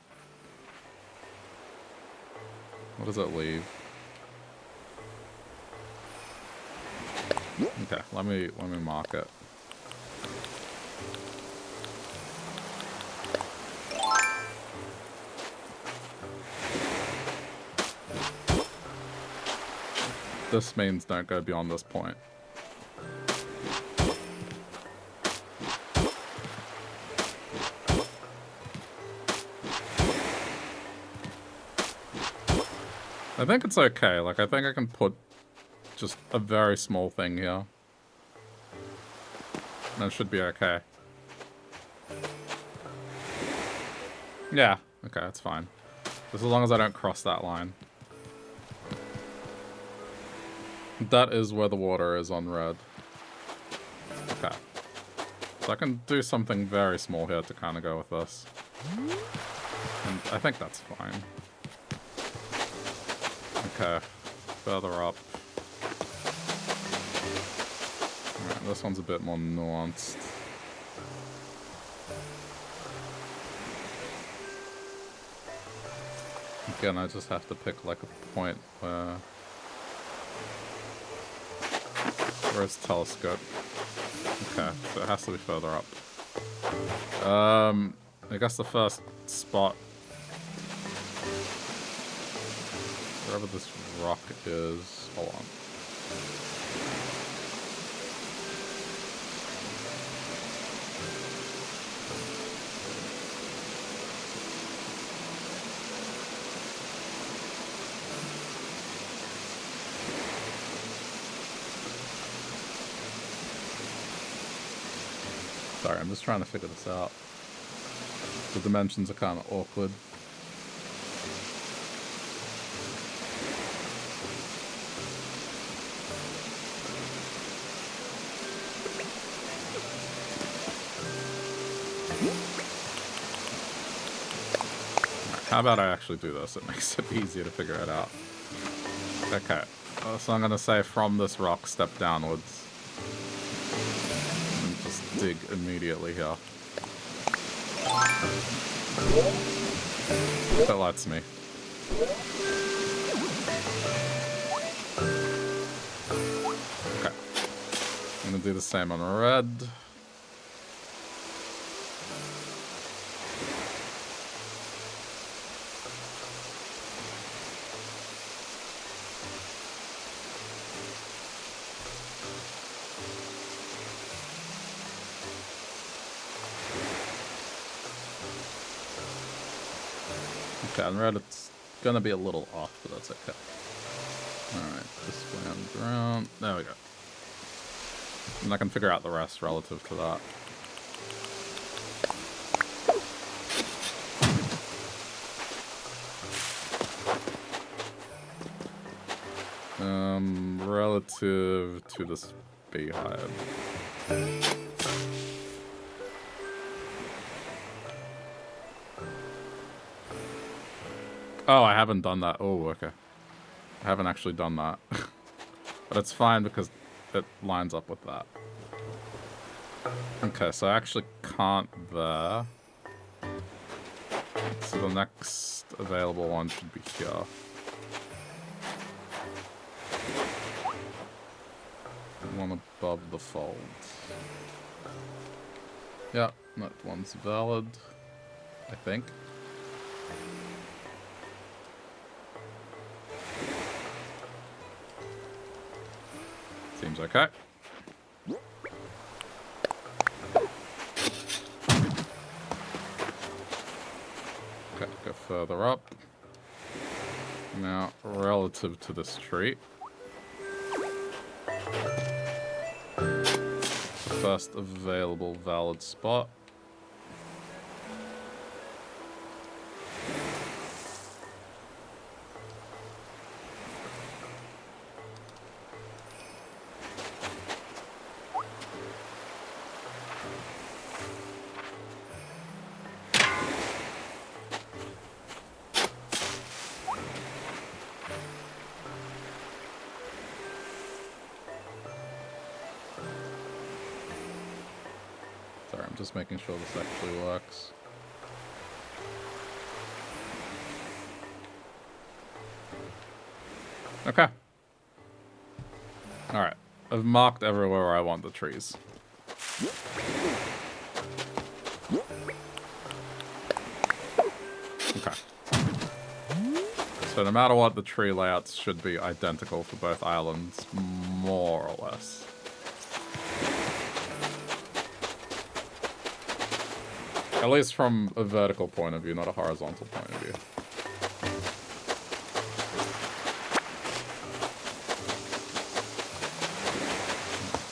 what does it leave? Okay, let me mark it. This means don't go beyond this point. I think it's okay. Like, I think I can put just a very small thing here. And it should be okay. Yeah, okay, that's fine. Just as long as I don't cross that line. That is where the water is on red. Okay. So I can do something very small here to kind of go with this. And I think that's fine. Okay. Further up. Alright, this one's a bit more nuanced. Again, I just have to pick like a point where... Where's telescope? Okay, so it has to be further up. I guess the first spot, wherever this rock is, hold on. Sorry, I'm just trying to figure this out. The dimensions are kind of awkward. How about I actually do this? It makes it easier to figure it out. Okay, so I'm gonna say from this rock, step downwards. And just dig immediately here. That lets me. Okay. I'm gonna do the same on red. Okay, on red it's gonna be a little off, but that's okay. Alright, display on ground. There we go. And I can figure out the rest relative to that. Relative to this beehive. Oh, I haven't done that. Oh, okay. I haven't actually done that. But it's fine because it lines up with that. Okay, so I actually can't there. So the next available one should be here. One above the fold. Yeah, that one's valid, I think. Seems okay. Okay, go further up. Now, relative to this tree. The first available valid spot. Just making sure this actually works. Okay. Alright. I've marked everywhere where I want the trees. Okay. So no matter what, the tree layouts should be identical for both islands, more or less. At least from a vertical point of view, not a horizontal point of view.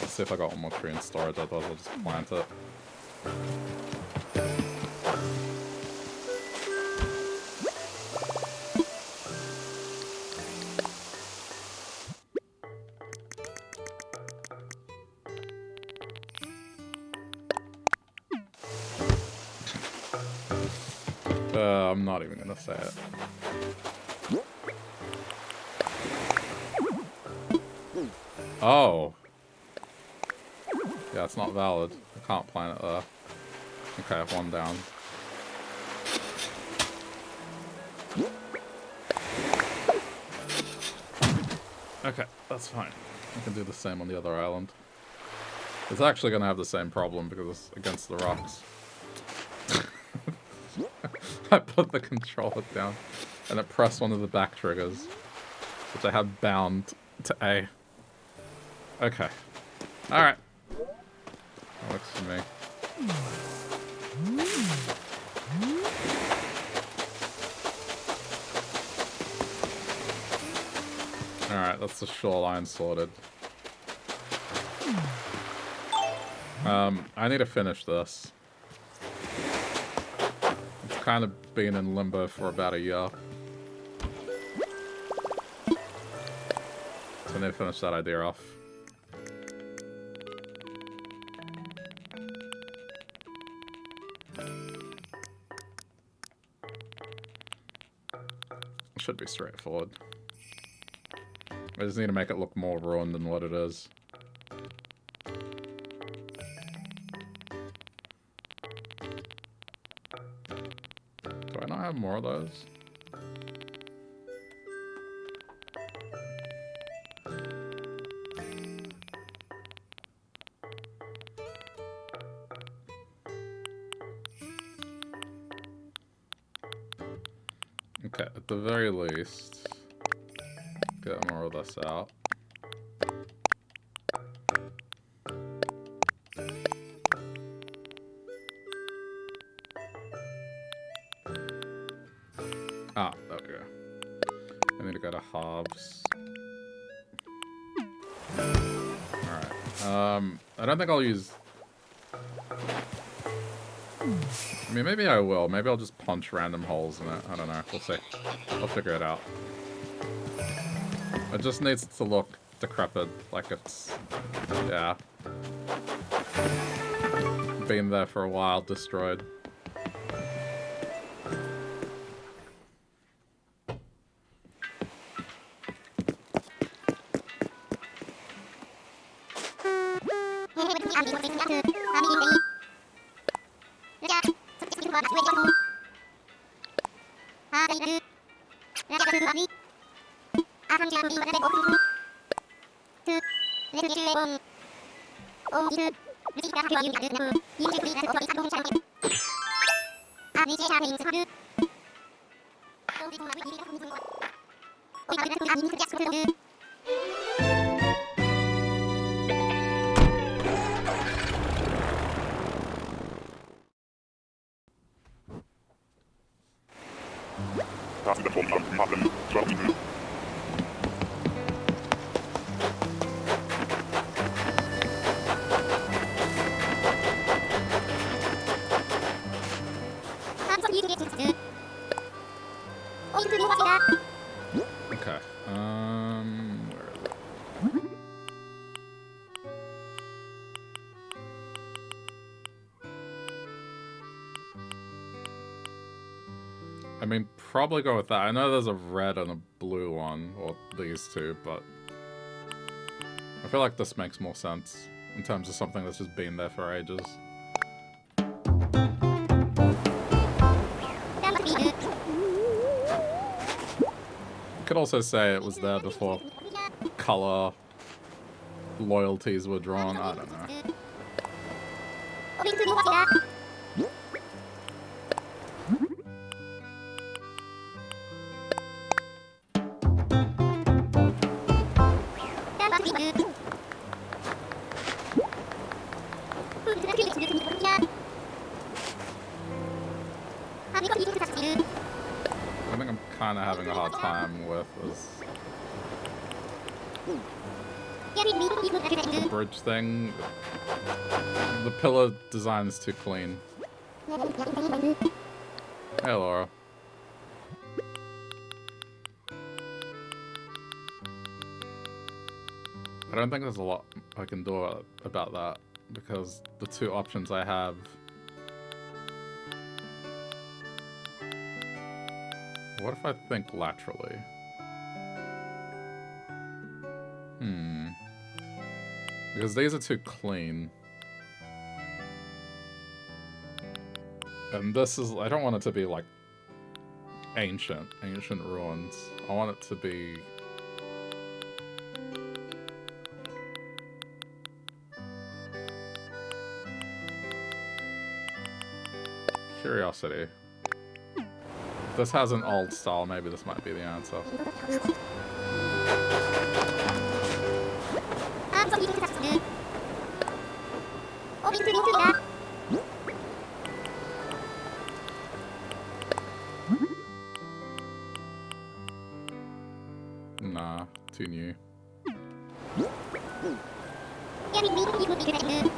Let's see if I got one more tree in storage, otherwise I'll just plant it. I'm not even gonna say it. Oh. Yeah, it's not valid. I can't plant it there. Okay, one down. Okay, that's fine. I can do the same on the other island. It's actually gonna have the same problem because it's against the rocks. I put the controller down and it pressed one of the back triggers, which I have bound to A. Okay. Alright. That works for me. Alright, that's the shoreline sorted. I need to finish this. Kind of been in limbo for about a year. So I need to finish that idea off. It should be straightforward. I just need to make it look more ruined than what it is. Do I not have more of those? Okay, at the very least, get more of this out. go to halves. Alright. I don't think I'll use... I mean, maybe I will. Maybe I'll just punch random holes in it. I don't know. We'll see. I'll figure it out. It just needs to look decrepit. Like it's... Yeah. Been there for a while, destroyed. I mean, probably go with that. I know there's a red and a blue one, or these two, but I feel like this makes more sense in terms of something that's just been there for ages. You could also say it was there before color loyalties were drawn. I don't know. I think I'm kind of having a hard time with this the bridge thing. The pillar design is too clean. Hey, Laura. I don't think there's a lot I can do about that, because the two options I have... What if I think laterally? Because these are too clean. And this is... I don't want it to be, like, ancient ruins. I want it to be... Curiosity. If this has an old style, maybe this might be the answer. Nah, too new.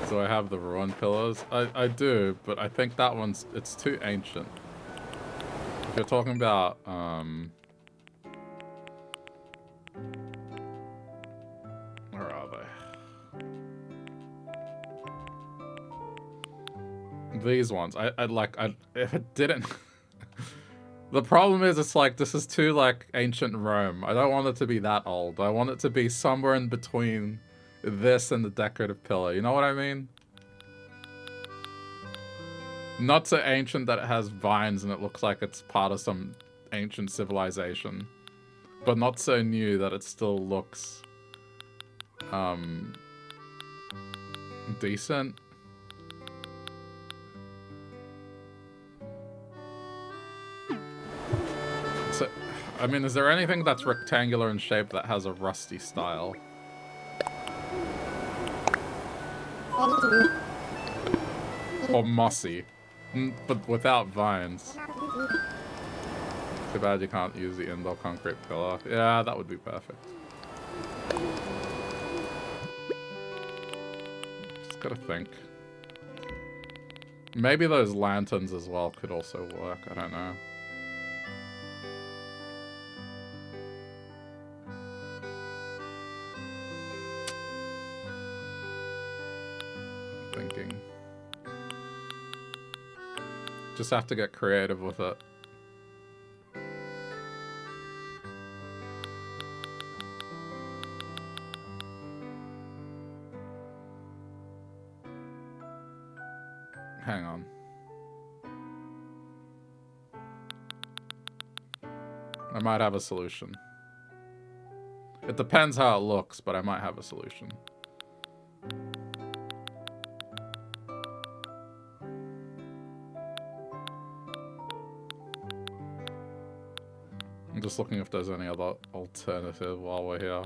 So I have the ruined pillars. I do, but I think that one's... It's too ancient. If you're talking about, where are they? These ones. If it didn't... The problem is, it's like, this is too, like, ancient Rome. I don't want it to be that old. I want it to be somewhere in between this and the decorative pillar. You know what I mean? Not so ancient that it has vines and it looks like it's part of some ancient civilization. But not so new that it still looks... decent. So, I mean, is there anything that's rectangular in shape that has a rusty style? Or mossy. But without vines. Too bad you can't use the indoor concrete pillar. Yeah, that would be perfect. Just gotta think. Maybe those lanterns as well could also work. I don't know. Thinking. Just have to get creative with it. Hang on. I might have a solution. It depends how it looks, but I might have a solution. I'm just looking if there's any other alternative while we're here.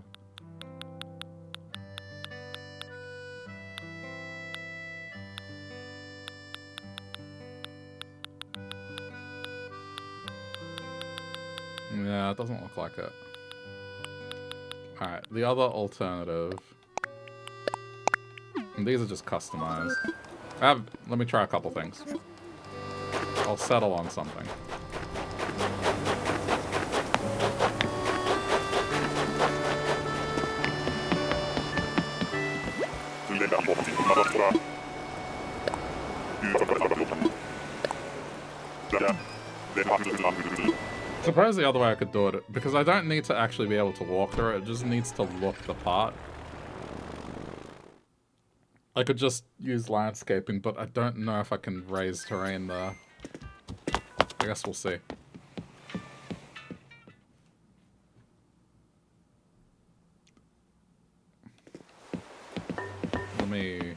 Yeah, it doesn't look like it. Alright, the other alternative... And these are just customized. Let me try a couple things. I'll settle on something. I suppose the other way I could do it, because I don't need to actually be able to walk through it, it just needs to look the part. I could just use landscaping, but I don't know if I can raise terrain there. I guess we'll see. Let me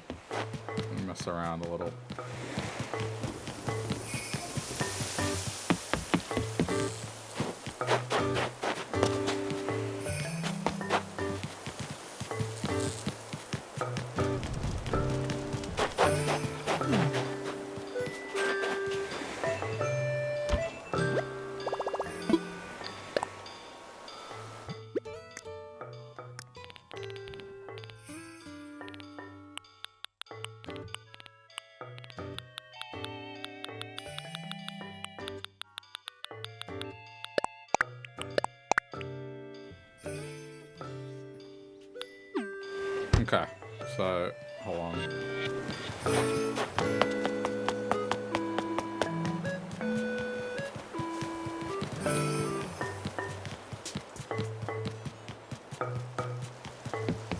mess around a little. Okay, so, hold on.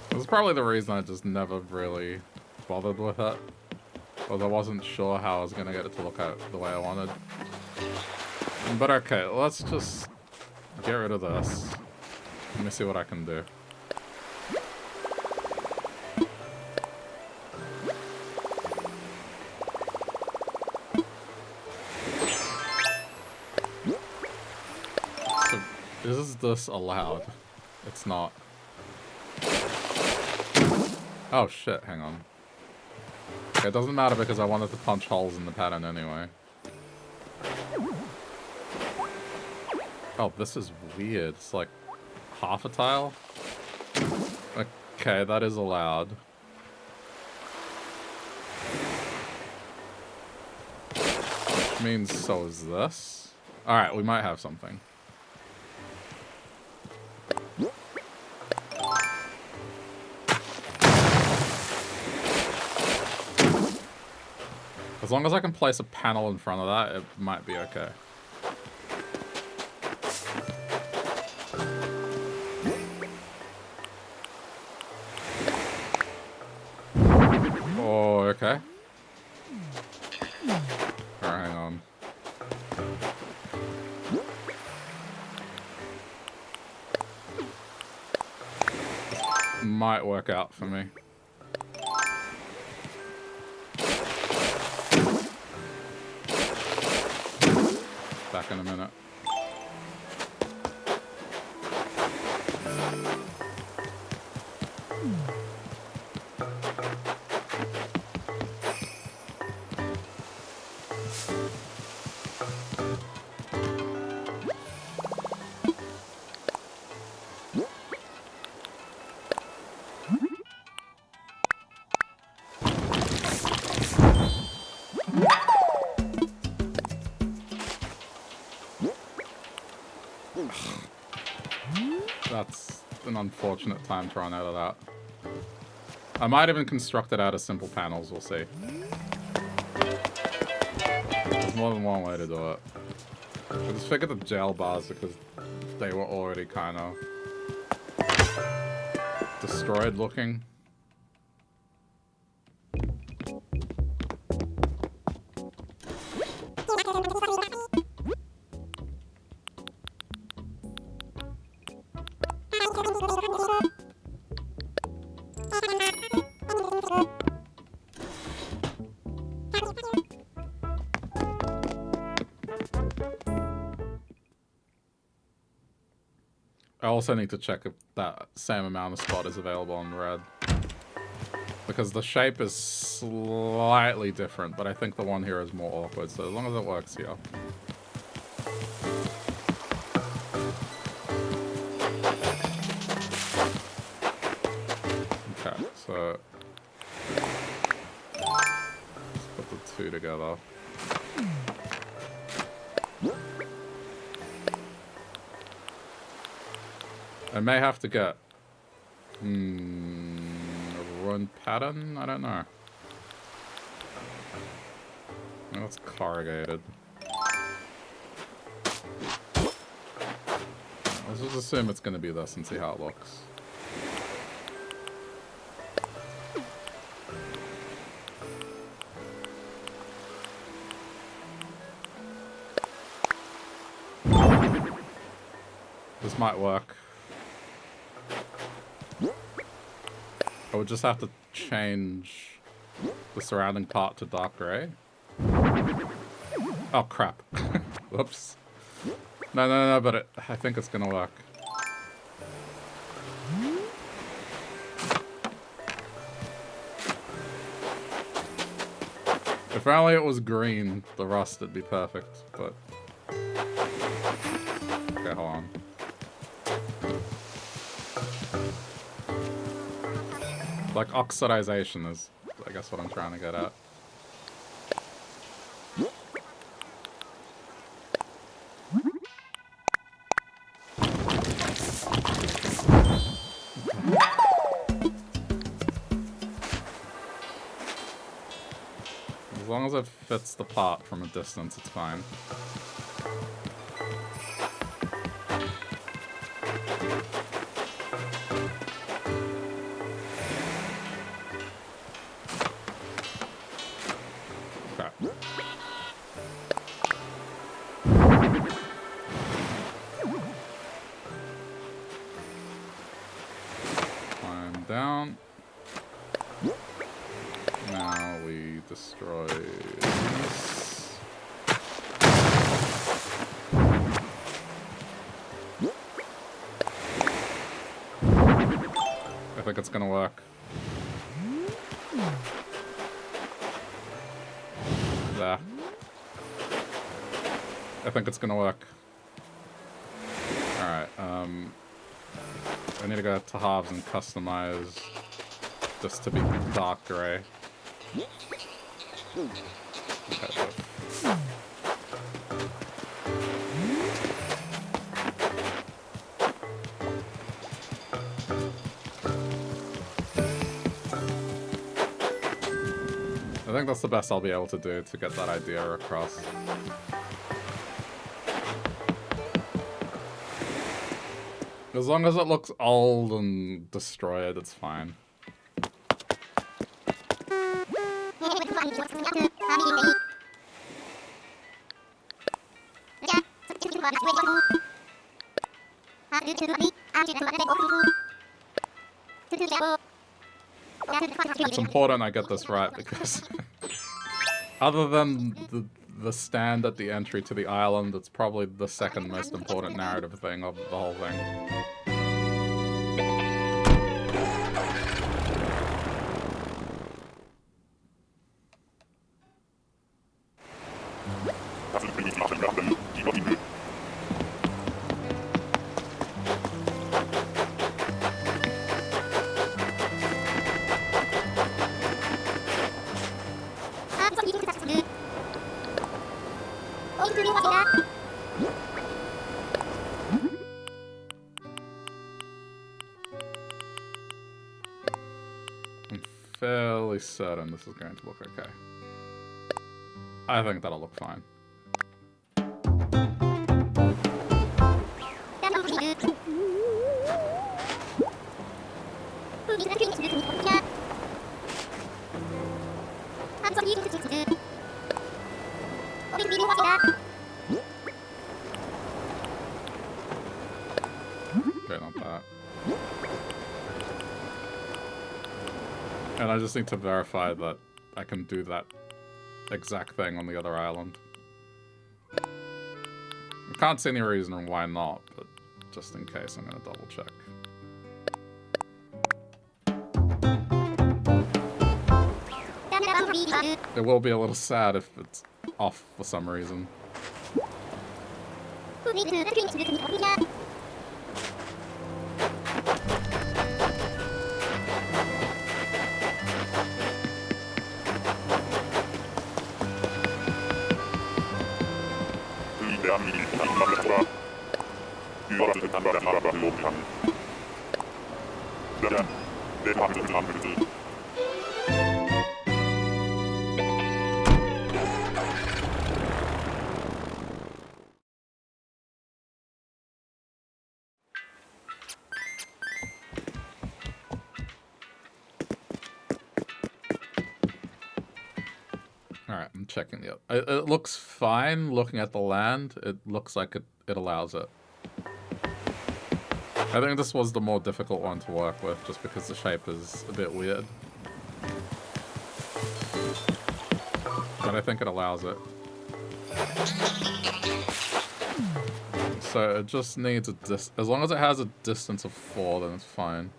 This is probably the reason I just never really bothered with it. Because I wasn't sure how I was going to get it to look out the way I wanted. But okay, let's just get rid of this. Let me see what I can do. Is this allowed? It's not. Oh shit, hang on. Okay, it doesn't matter because I wanted to punch holes in the pattern anyway. Oh, this is weird. It's like half a tile? Okay, that is allowed. Which means so is this. Alright, we might have something. As long as I can place a panel in front of that, it might be okay. Oh, okay. Alright, hang on. Might work out for me. Back in a minute. That's an unfortunate time to run out of that. I might even construct it out of simple panels, we'll see. There's more than one way to do it. I just figured the jail bars because they were already kind of destroyed looking. I also need to check if that same amount of spot is available on red. Because the shape is slightly different, but I think the one here is more awkward, so as long as it works here. Okay, so let's put the two together. I may have to get a run pattern? I don't know. No, that's corrugated. Let's just assume it's going to be this and see how it looks. This might work. I would just have to change the surrounding part to dark gray. Oh crap. Whoops. No, but I think it's gonna work. If only it was green, the rust would be perfect, but... Okay, hold on. Like, oxidization is, I guess, what I'm trying to get at. As long as it fits the part from a distance, it's fine. It's gonna work. There. I think it's gonna work. Alright, I need to go to halves and customize this to be dark gray. Okay, so I think that's the best I'll be able to do to get that idea across. As long as it looks old and destroyed, it's fine. It's important I get this right because other than the stand at the entry to the island, it's probably the second most important narrative thing of the whole thing. fairly certain this is going to look okay. I think that'll look fine. Okay, not that. And I just need to verify that I can do that exact thing on the other island. I can't see any reason why not, but just in case, I'm gonna double check. It will be a little sad if it's off for some reason. Alright, I'm checking the... It looks fine looking at the land. It looks like it allows it. I think this was the more difficult one to work with, just because the shape is a bit weird. But I think it allows it. So it just needs a as long as it has a distance of 4, then it's fine.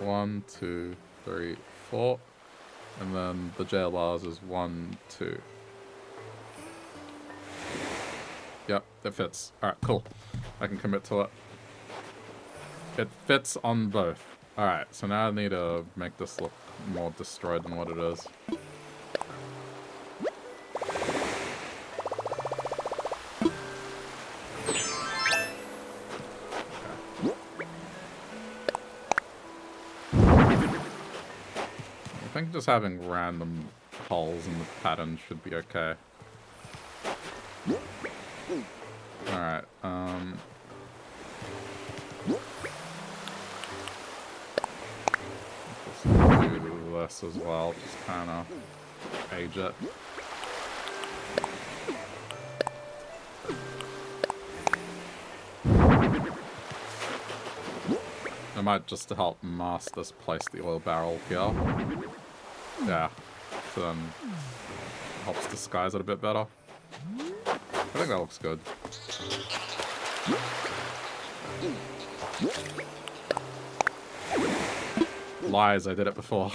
1, 2, 3, 4. And then the jail bars is 1, 2. Yep, it fits. Alright, cool. I can commit to it. It fits on both. Alright, so now I need to make this look more destroyed than what it is. I think just having random holes in the pattern should be okay. Alright, just do this as well, just kinda age it. I might, just to help mask this, place the oil barrel here. Yeah, so then it helps disguise it a bit better. I think that looks good. Lies, I did it before.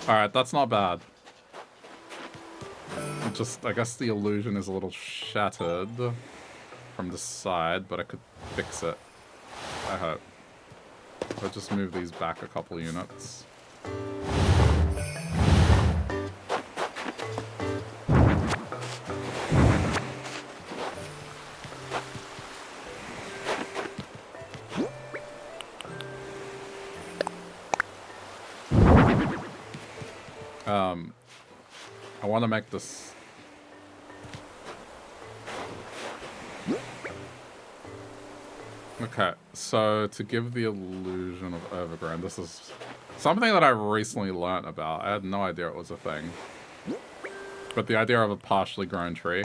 Alright, that's not bad. Just, I guess the illusion is a little shattered from the side, but I could fix it. I hope. I'll just move these back a couple units. I want to make this... Okay, so to give the illusion of overgrown, this is something that I recently learnt about. I had no idea it was a thing. But the idea of a partially grown tree.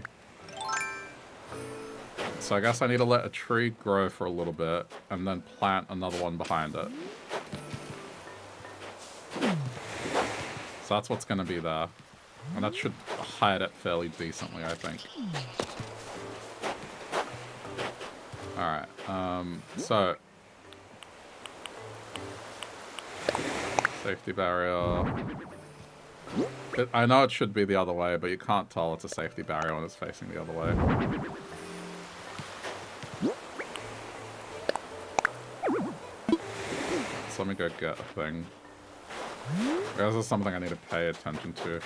So I guess I need to let a tree grow for a little bit and then plant another one behind it. So that's what's going to be there. And that should hide it fairly decently, I think. Alright, so... Safety barrier... I know it should be the other way, but you can't tell it's a safety barrier when it's facing the other way. So let me go get a thing. I guess there's something I need to pay attention to.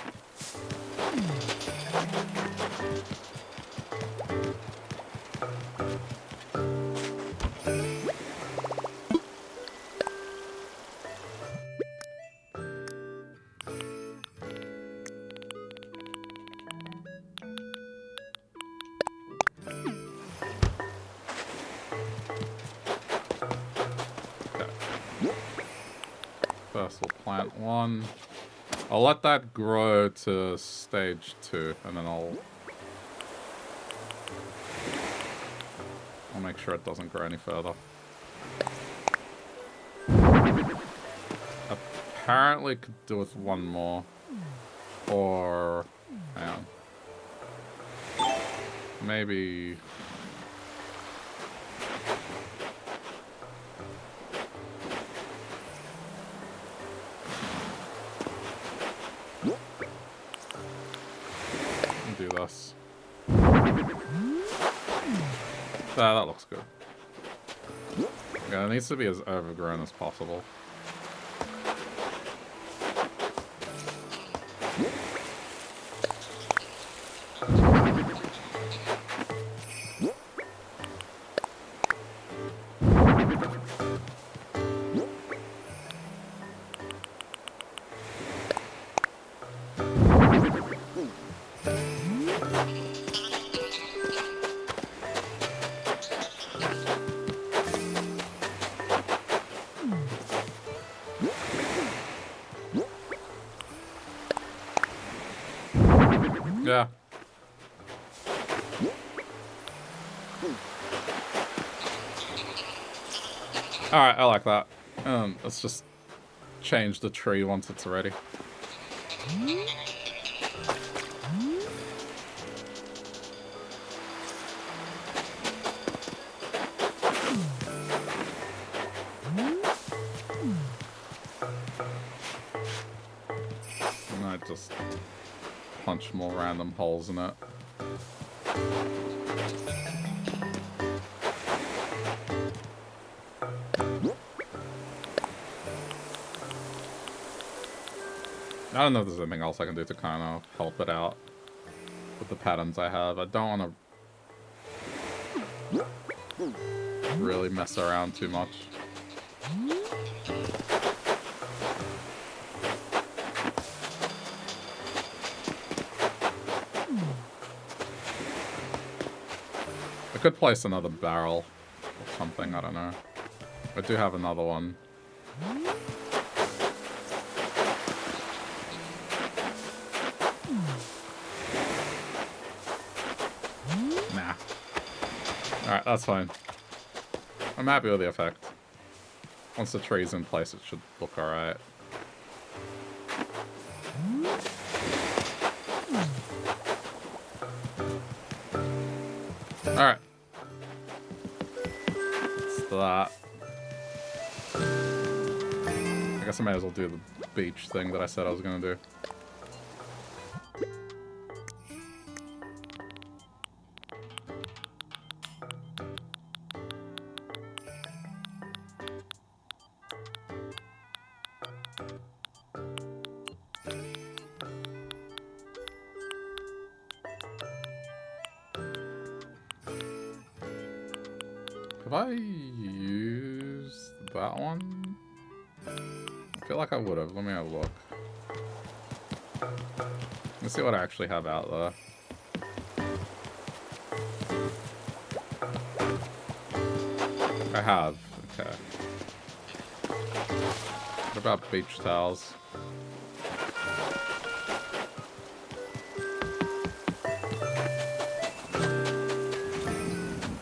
First we'll plant one. I'll let that grow to stage 2, and then I'll make sure it doesn't grow any further. Apparently could do with one more. Or, hang on. Maybe... do this. That looks good. Yeah, it needs to be as overgrown as possible. Yeah. Alright, I like that. Let's just change the tree once it's ready. And I just punch more random holes in it. I don't know if there's anything else I can do to kind of help it out with the patterns I have. I don't want to really mess around too much. I could place another barrel or something, I don't know. I do have another one. Nah. Alright, that's fine. I'm happy with the effect. Once the tree's in place, it should look alright. Alright. That's that. I guess I might as well do the beach thing that I said I was gonna do. Have I used that one? I feel like I would have. Let me have a look. Let's see what I actually have out there. I have. Okay. What about beach towels?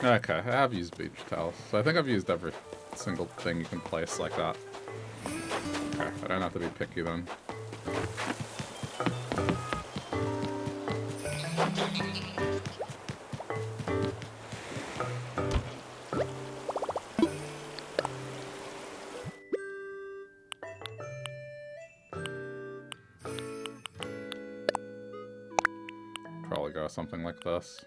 Okay, I have used beach towels. So I think I've used every single thing you can place like that. Okay, I don't have to be picky then. Probably go something like this.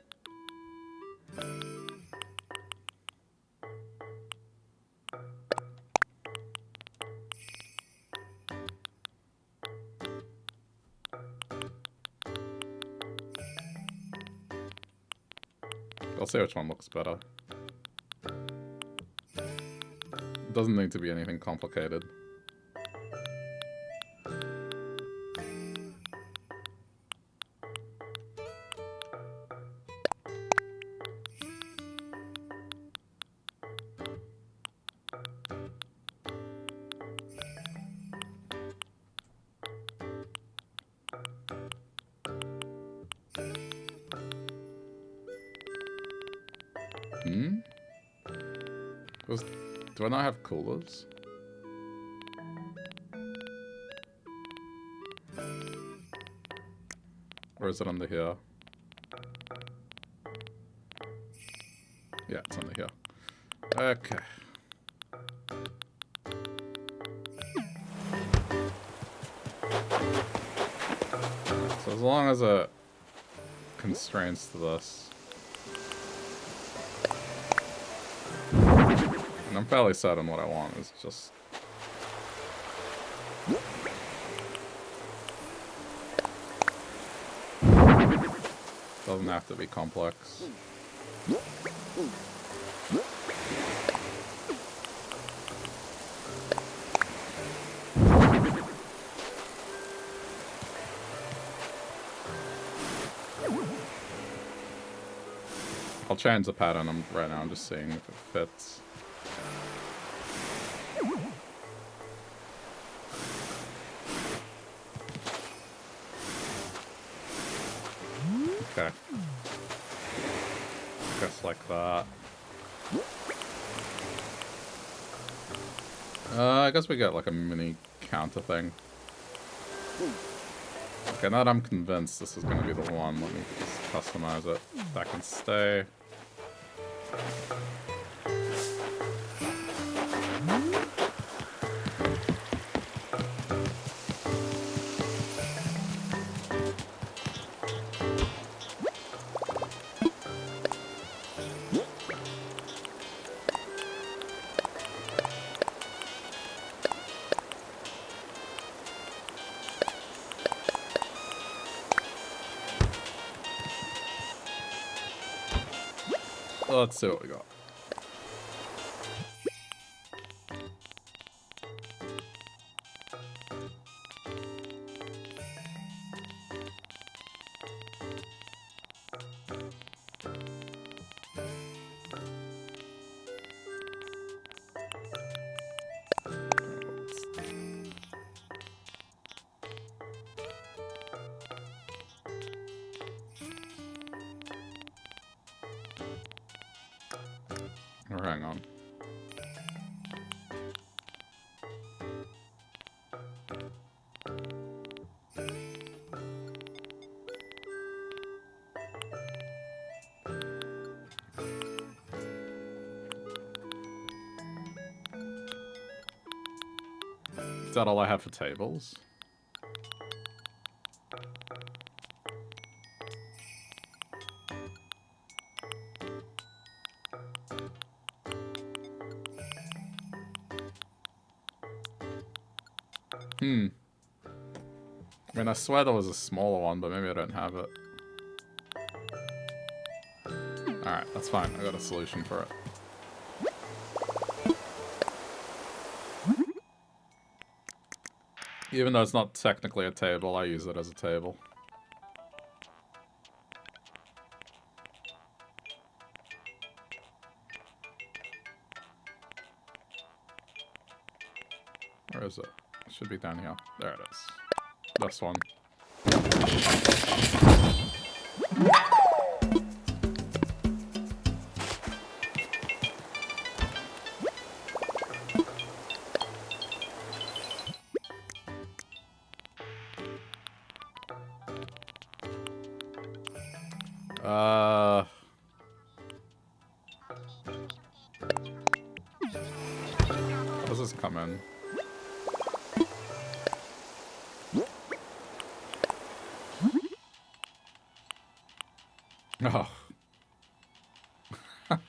I'll see which one looks better. It doesn't need to be anything complicated. Do I not have coolers? Or is it under here? Yeah, it's under here. Okay. So as long as it constrains to this. And I'm fairly certain what I want is just... Doesn't have to be complex. I'll change the pattern right now, I'm just seeing if it fits. Okay. Just like that. I guess we get like a mini counter thing. Okay, now that I'm convinced this is going to be the one, let me just customize it. That can stay. Let's see what we got. Or hang on. Is that all I have for tables? I mean, I swear there was a smaller one, but maybe I don't have it. Alright, that's fine. I got a solution for it. Even though it's not technically a table, I use it as a table. Where is it? It should be down here. There it is. This one. How does this come in? Oh. It's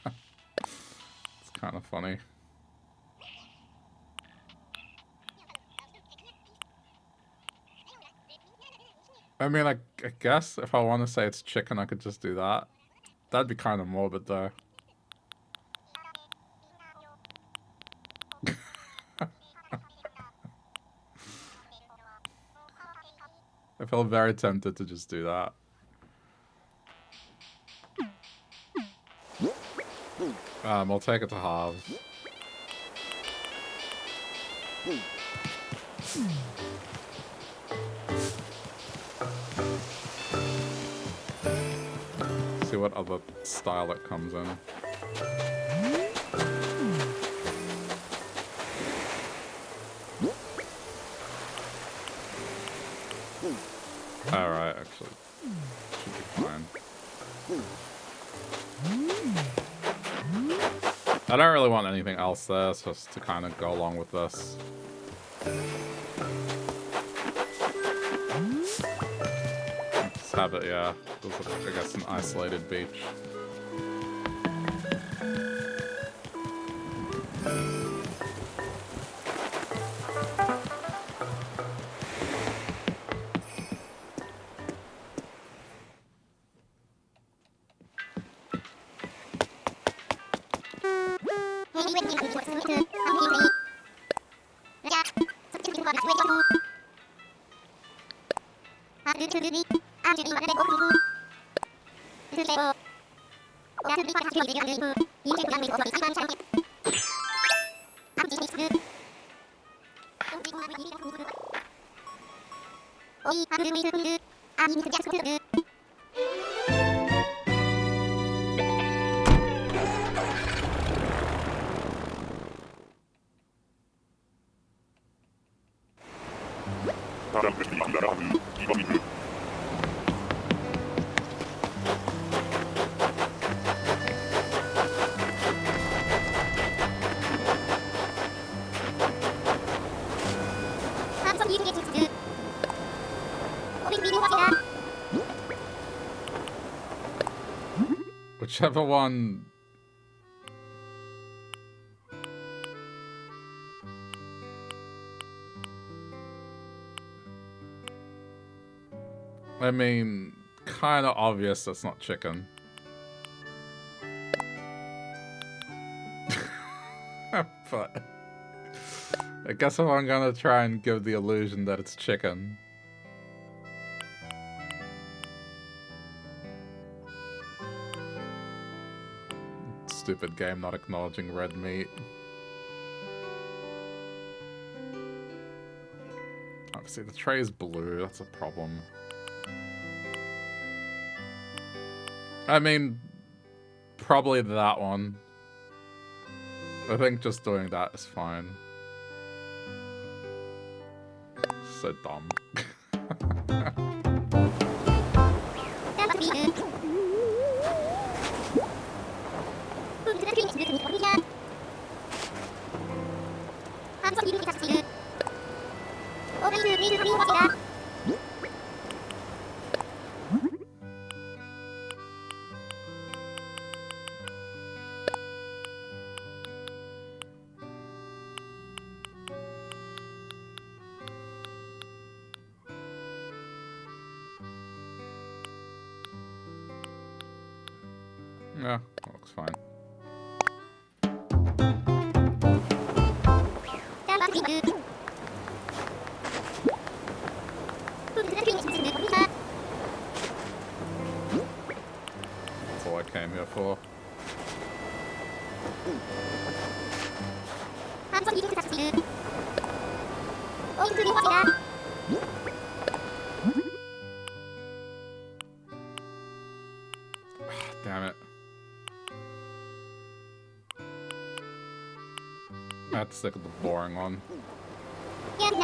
kind of funny. I mean, I guess if I want to say it's chicken, I could just do that. That'd be kind of morbid, though. I feel very tempted to just do that. We'll take it to halves. See what other style it comes in. Alright, actually. Should be fine. I don't really want anything else there, it's just to kind of go along with this. Just have it, yeah. I guess an isolated beach. Whichever one... I mean, kind of obvious that's not chicken. But I guess if I'm gonna try and give the illusion that it's chicken. Stupid game not acknowledging red meat. Obviously, the tray is blue, that's a problem. I mean, probably that one. I think just doing that is fine. So dumb. Yeah, that looks fine. That's all I came here for. Damn it. I have to stick with the boring one. It'd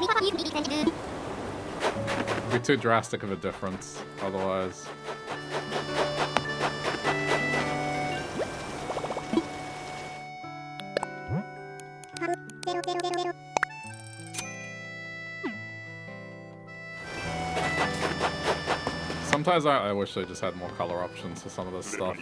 be too drastic of a difference, otherwise. Sometimes I wish they just had more color options for some of this stuff.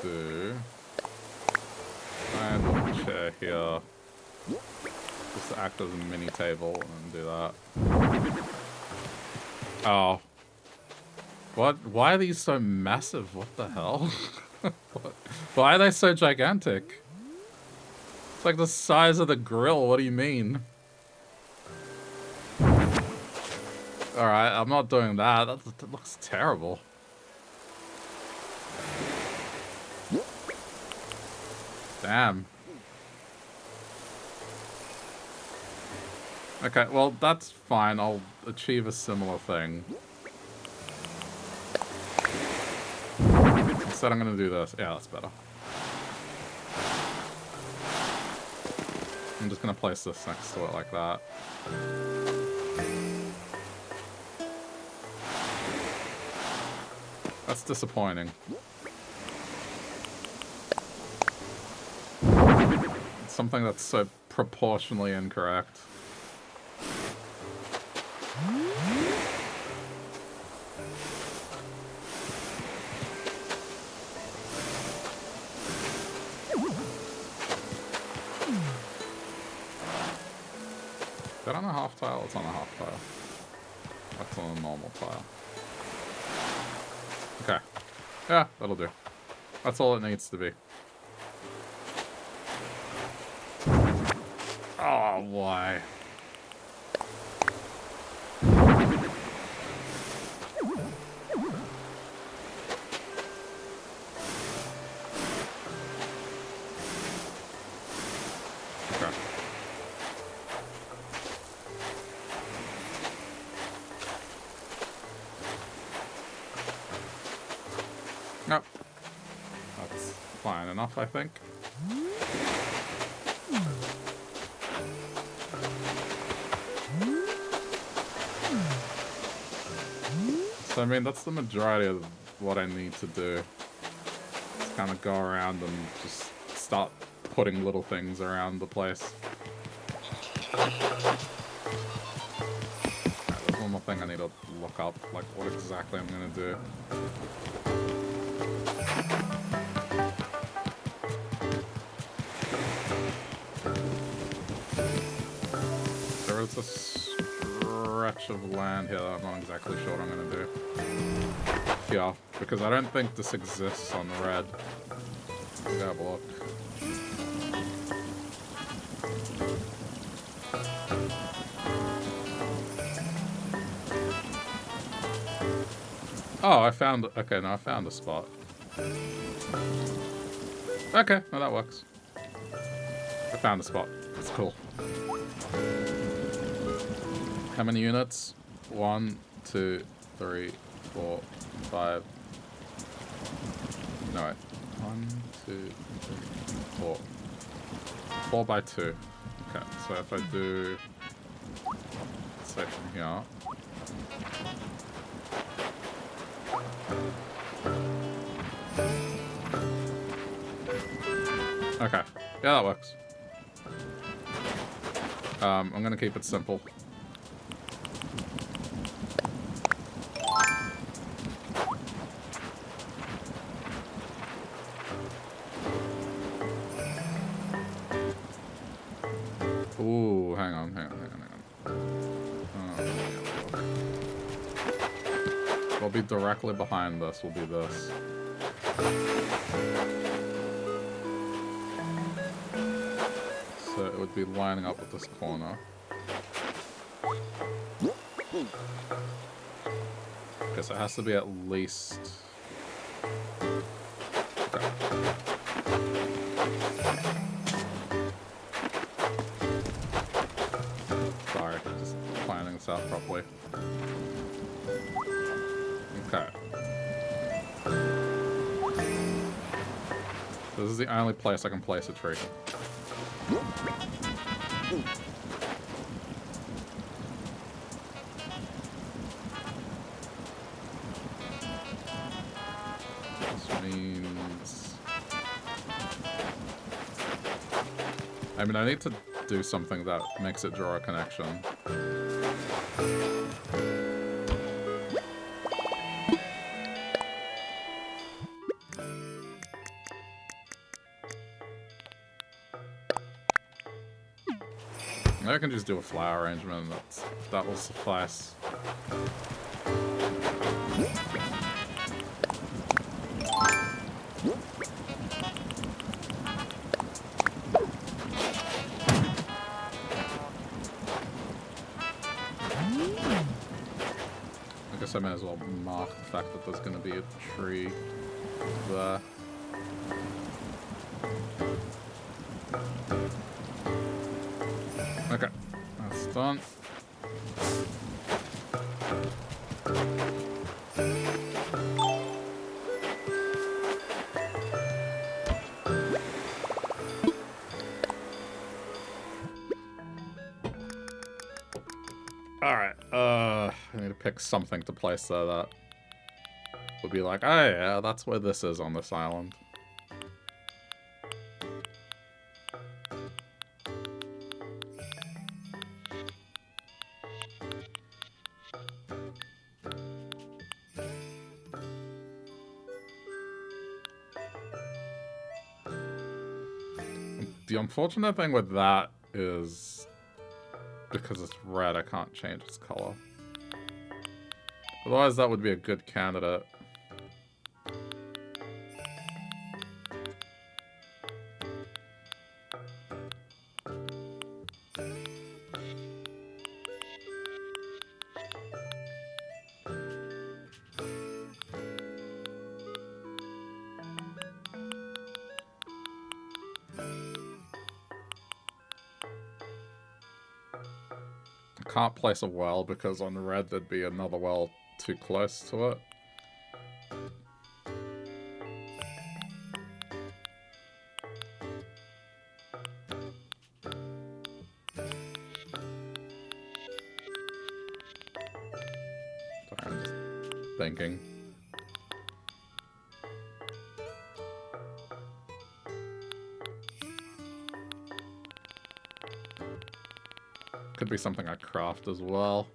do... I have a chair here. Just to act as a mini table and do that. Oh. What? Why are these so massive? What the hell? Why are they so gigantic? It's like the size of the grill. What do you mean? Alright, I'm not doing that. That looks terrible. Damn. Okay, well, that's fine. I'll achieve a similar thing. Instead, I'm gonna do this. Yeah, that's better. I'm just gonna place this next to it like that. That's disappointing. It's something that's so proportionally incorrect. Is that on a half tile? It's on a half tile. That's on a normal tile. Okay. Yeah, that'll do. That's all it needs to be. Oh, why? Nope. That's fine enough, I think. So, I mean, that's the majority of what I need to do. Just kind of go around and just start putting little things around the place. Right, there's one more thing I need to look up, like what exactly I'm gonna do. There is a stretch of land here that I'm not exactly sure what I'm gonna do. Yeah, because I don't think this exists on red. Let's have a look. Oh, I found... Okay, no, I found a spot. Okay, well, that works. I found a spot. It's cool. How many units? 1, 2, 3, 4, 5. No, wait. 1, 2, 3, 4. 4 by 2. Okay, so if I do... say from here... Okay. Yeah, that works. I'm gonna keep it simple. Ooh, hang on. We'll be directly behind this, will be this. So it would be lining up with this corner. Okay, so it has to be at least... Okay. Sorry, just planning this out properly. Okay. This is the only place I can place a tree. This means... I mean, I need to do something that makes it draw a connection. I can just do a flower arrangement and that will suffice. I guess I may as well mark the fact that there's going to be a tree there. Okay, that's done. Alright, I need to pick something to place there that would be like, oh yeah, that's where this is on this island. The unfortunate thing with that is because it's red, I can't change its color. Otherwise, that would be a good candidate. Can't place a well because on red there'd be another well too close to it. Sorry, I'm just thinking. Could be something I craft as well.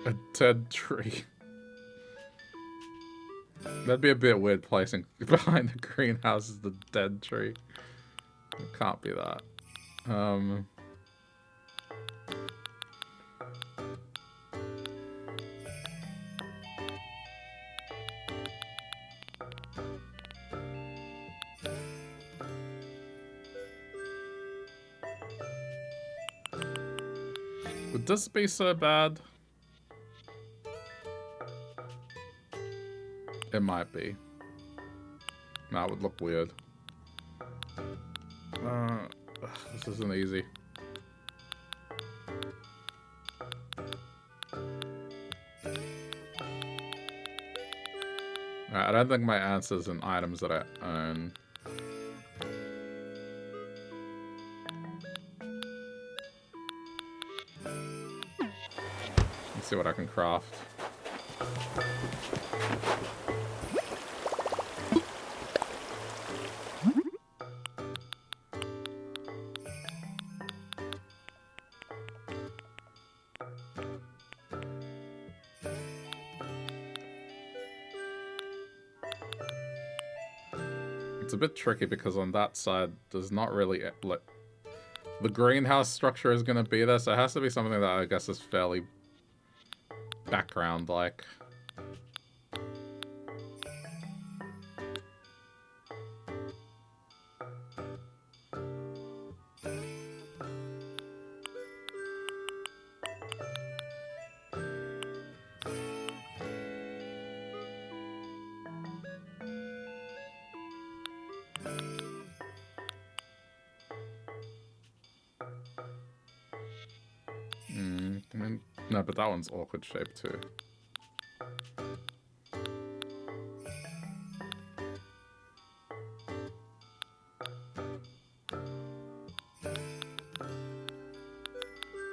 A dead tree. That'd be a bit weird placing behind the greenhouse is the dead tree. It can't be that. Would this be so bad? It might be. That would look weird. This isn't easy. Alright, I don't think my answer's in items that I own. Let's see what I can craft. It's a bit tricky because on that side, there's not really, like, the greenhouse structure is going to be there, so it has to be something that I guess is fairly background-like. No, but that one's awkward shape too.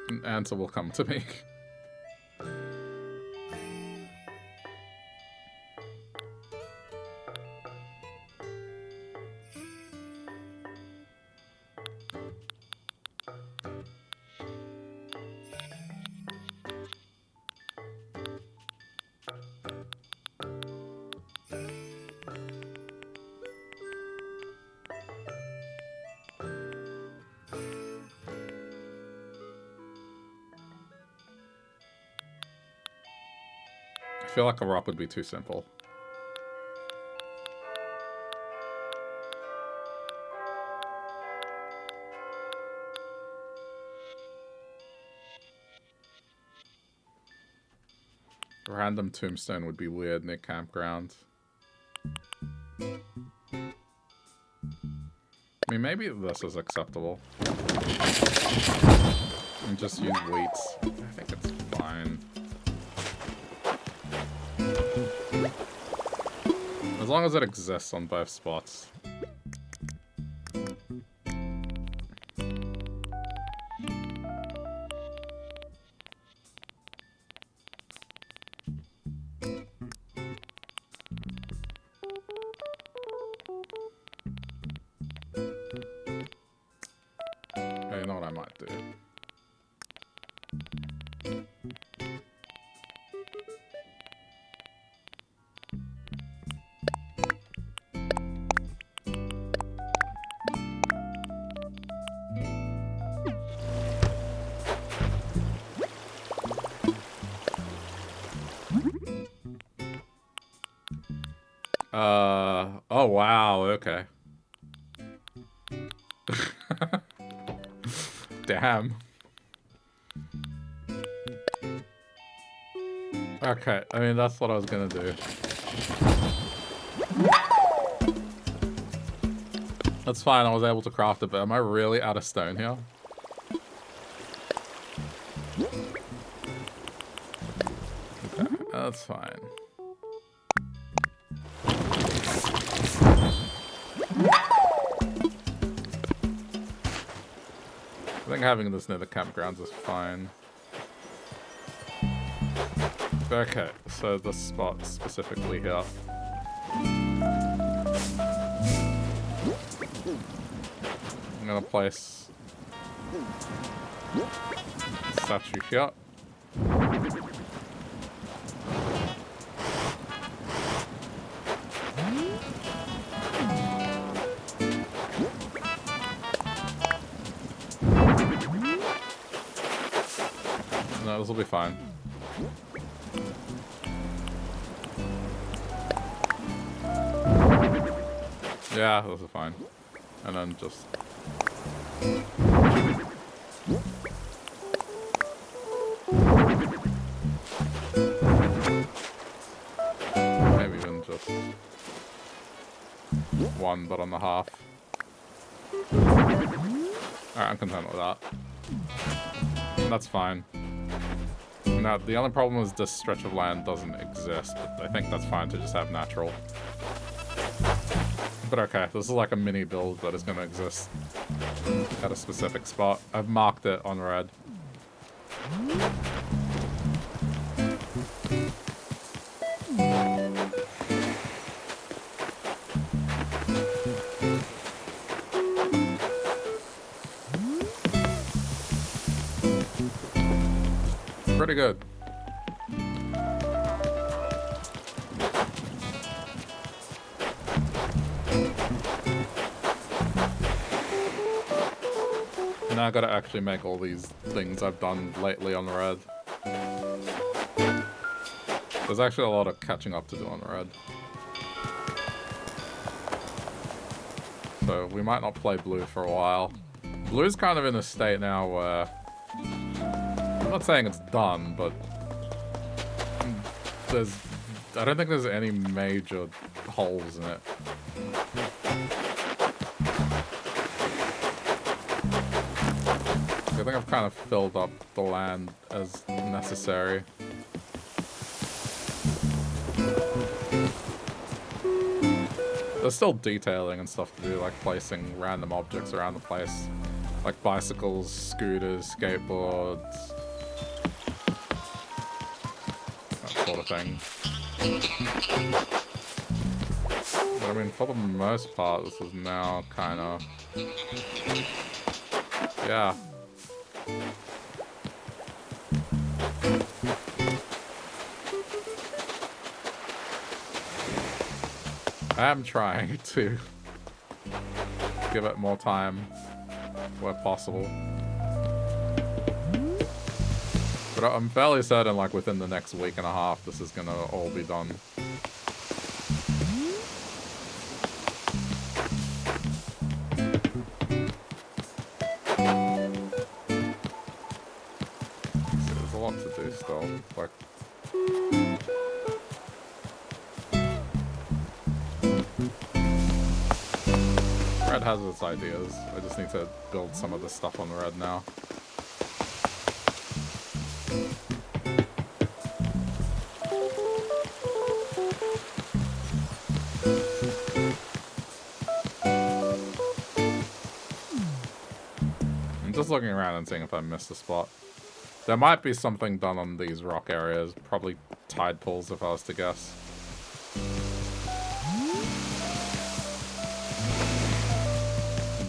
An answer will come to me. feel like a rock would be too simple. A random tombstone would be weird near campground. I mean, maybe this is acceptable. And just use weights. I think it's fine. As long as it exists on both spots. You know what I might do? Oh wow, okay. Damn. Okay, I mean, that's what I was gonna do. That's fine, I was able to craft it, but am I really out of stone here? Okay, that's fine. I think having this near the campgrounds is fine. Okay, so this spot specifically here. I'm gonna place a statue here. No, this will be fine. Yeah, this is fine. And then just... maybe even just... one, but on the half. Alright, I'm content with that. That's fine. Now, the only problem is this stretch of land doesn't exist, but I think that's fine to just have natural. But okay, this is like a mini build that is going to exist at a specific spot. I've marked it on red. Pretty good. Now I gotta actually make all these things I've done lately on red. There's actually a lot of catching up to do on red. So we might not play blue for a while. Blue's kind of in a state now where... I'm not saying it's done, but... I don't think there's any major holes in it. I think I've kind of filled up the land as necessary. There's still detailing and stuff to do, like placing random objects around the place. Like bicycles, scooters, skateboards. That sort of thing. But I mean, for the most part, this is now kind of... yeah. I am trying to give it more time where possible. But I'm fairly certain, like, within the next week and a half, this is gonna all be done. See, there's a lot to do still. Like, Red has its ideas. I just need to build some of the stuff on Red now. I'm just looking around and seeing if I missed a spot. There might be something done on these rock areas. Probably tide pools if I was to guess.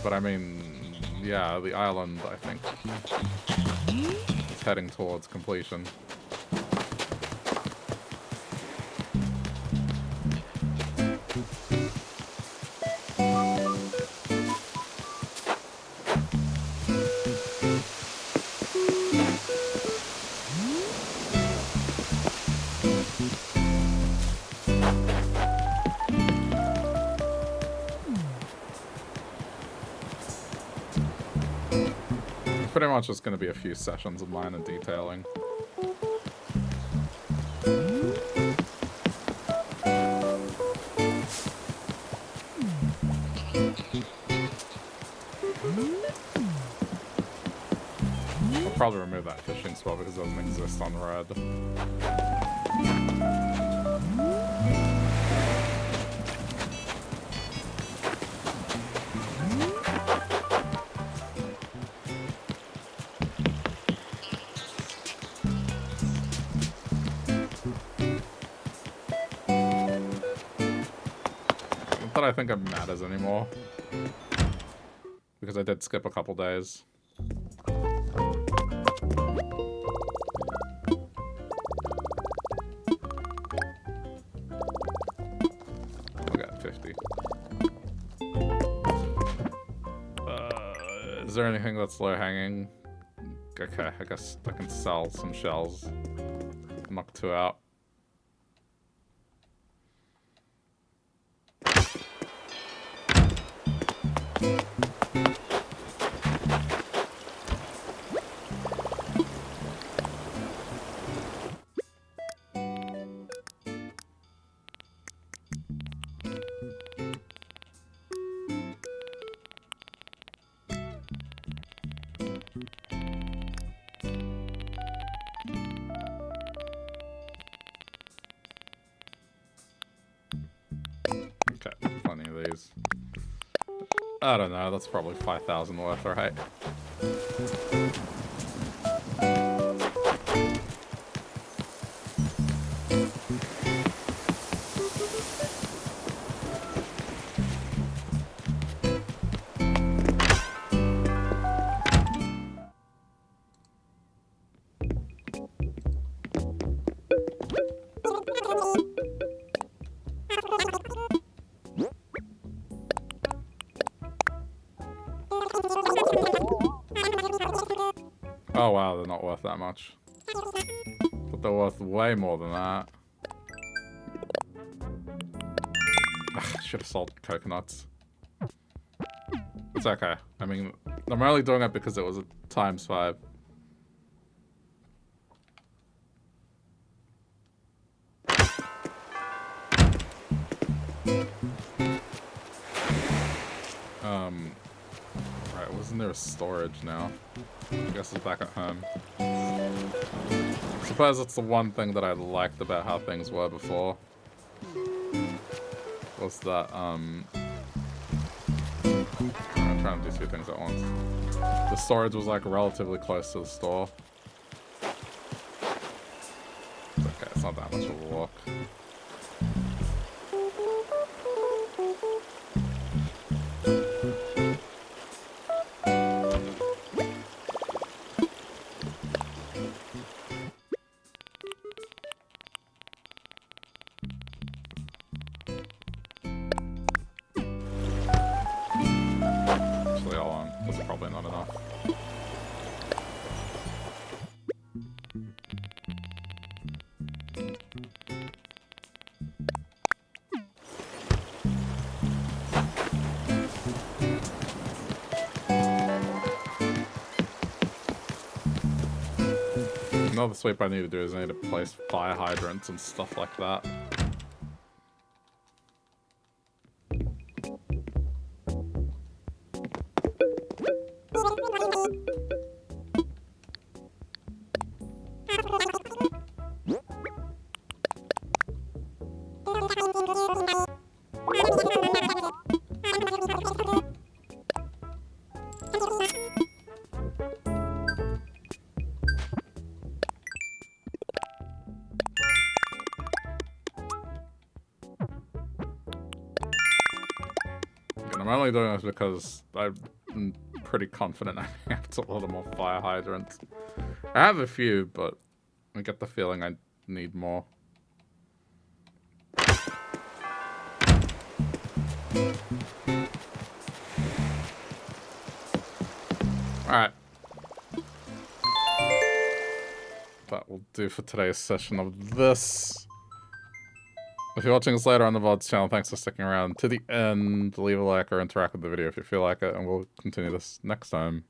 But I mean, yeah, the island, I think, is heading towards completion. Pretty much just going to be a few sessions of minor detailing. I'll probably remove that fishing spot because it doesn't exist on Red. I think it matters anymore because I did skip a couple days. Okay, 50. Is there anything that's low hanging? Okay, I guess I can sell some shells. Knock 2 out. I don't know, that's probably 5,000 worth, right? Oh wow, they're not worth that much. But they're worth way more than that. Ugh, should have sold coconuts. It's okay. I mean, I'm only doing it because it was a ×5. Right, wasn't there a storage now? I guess it's back at home. I suppose that's the one thing that I liked about how things were before. Was that, I'm trying to do 2 things at once. The storage was, like, relatively close to the store. It's okay, it's not that much of a walk. another sweep I need to do is I need to place fire hydrants and stuff like that. I'm only doing this because I'm pretty confident I have a lot of more fire hydrants. I have a few, but I get the feeling I need more. Alright. That will do for today's session of this. If you're watching this later on the VODs channel, thanks for sticking around to the end. Leave a like or interact with the video if you feel like it, and we'll continue this next time.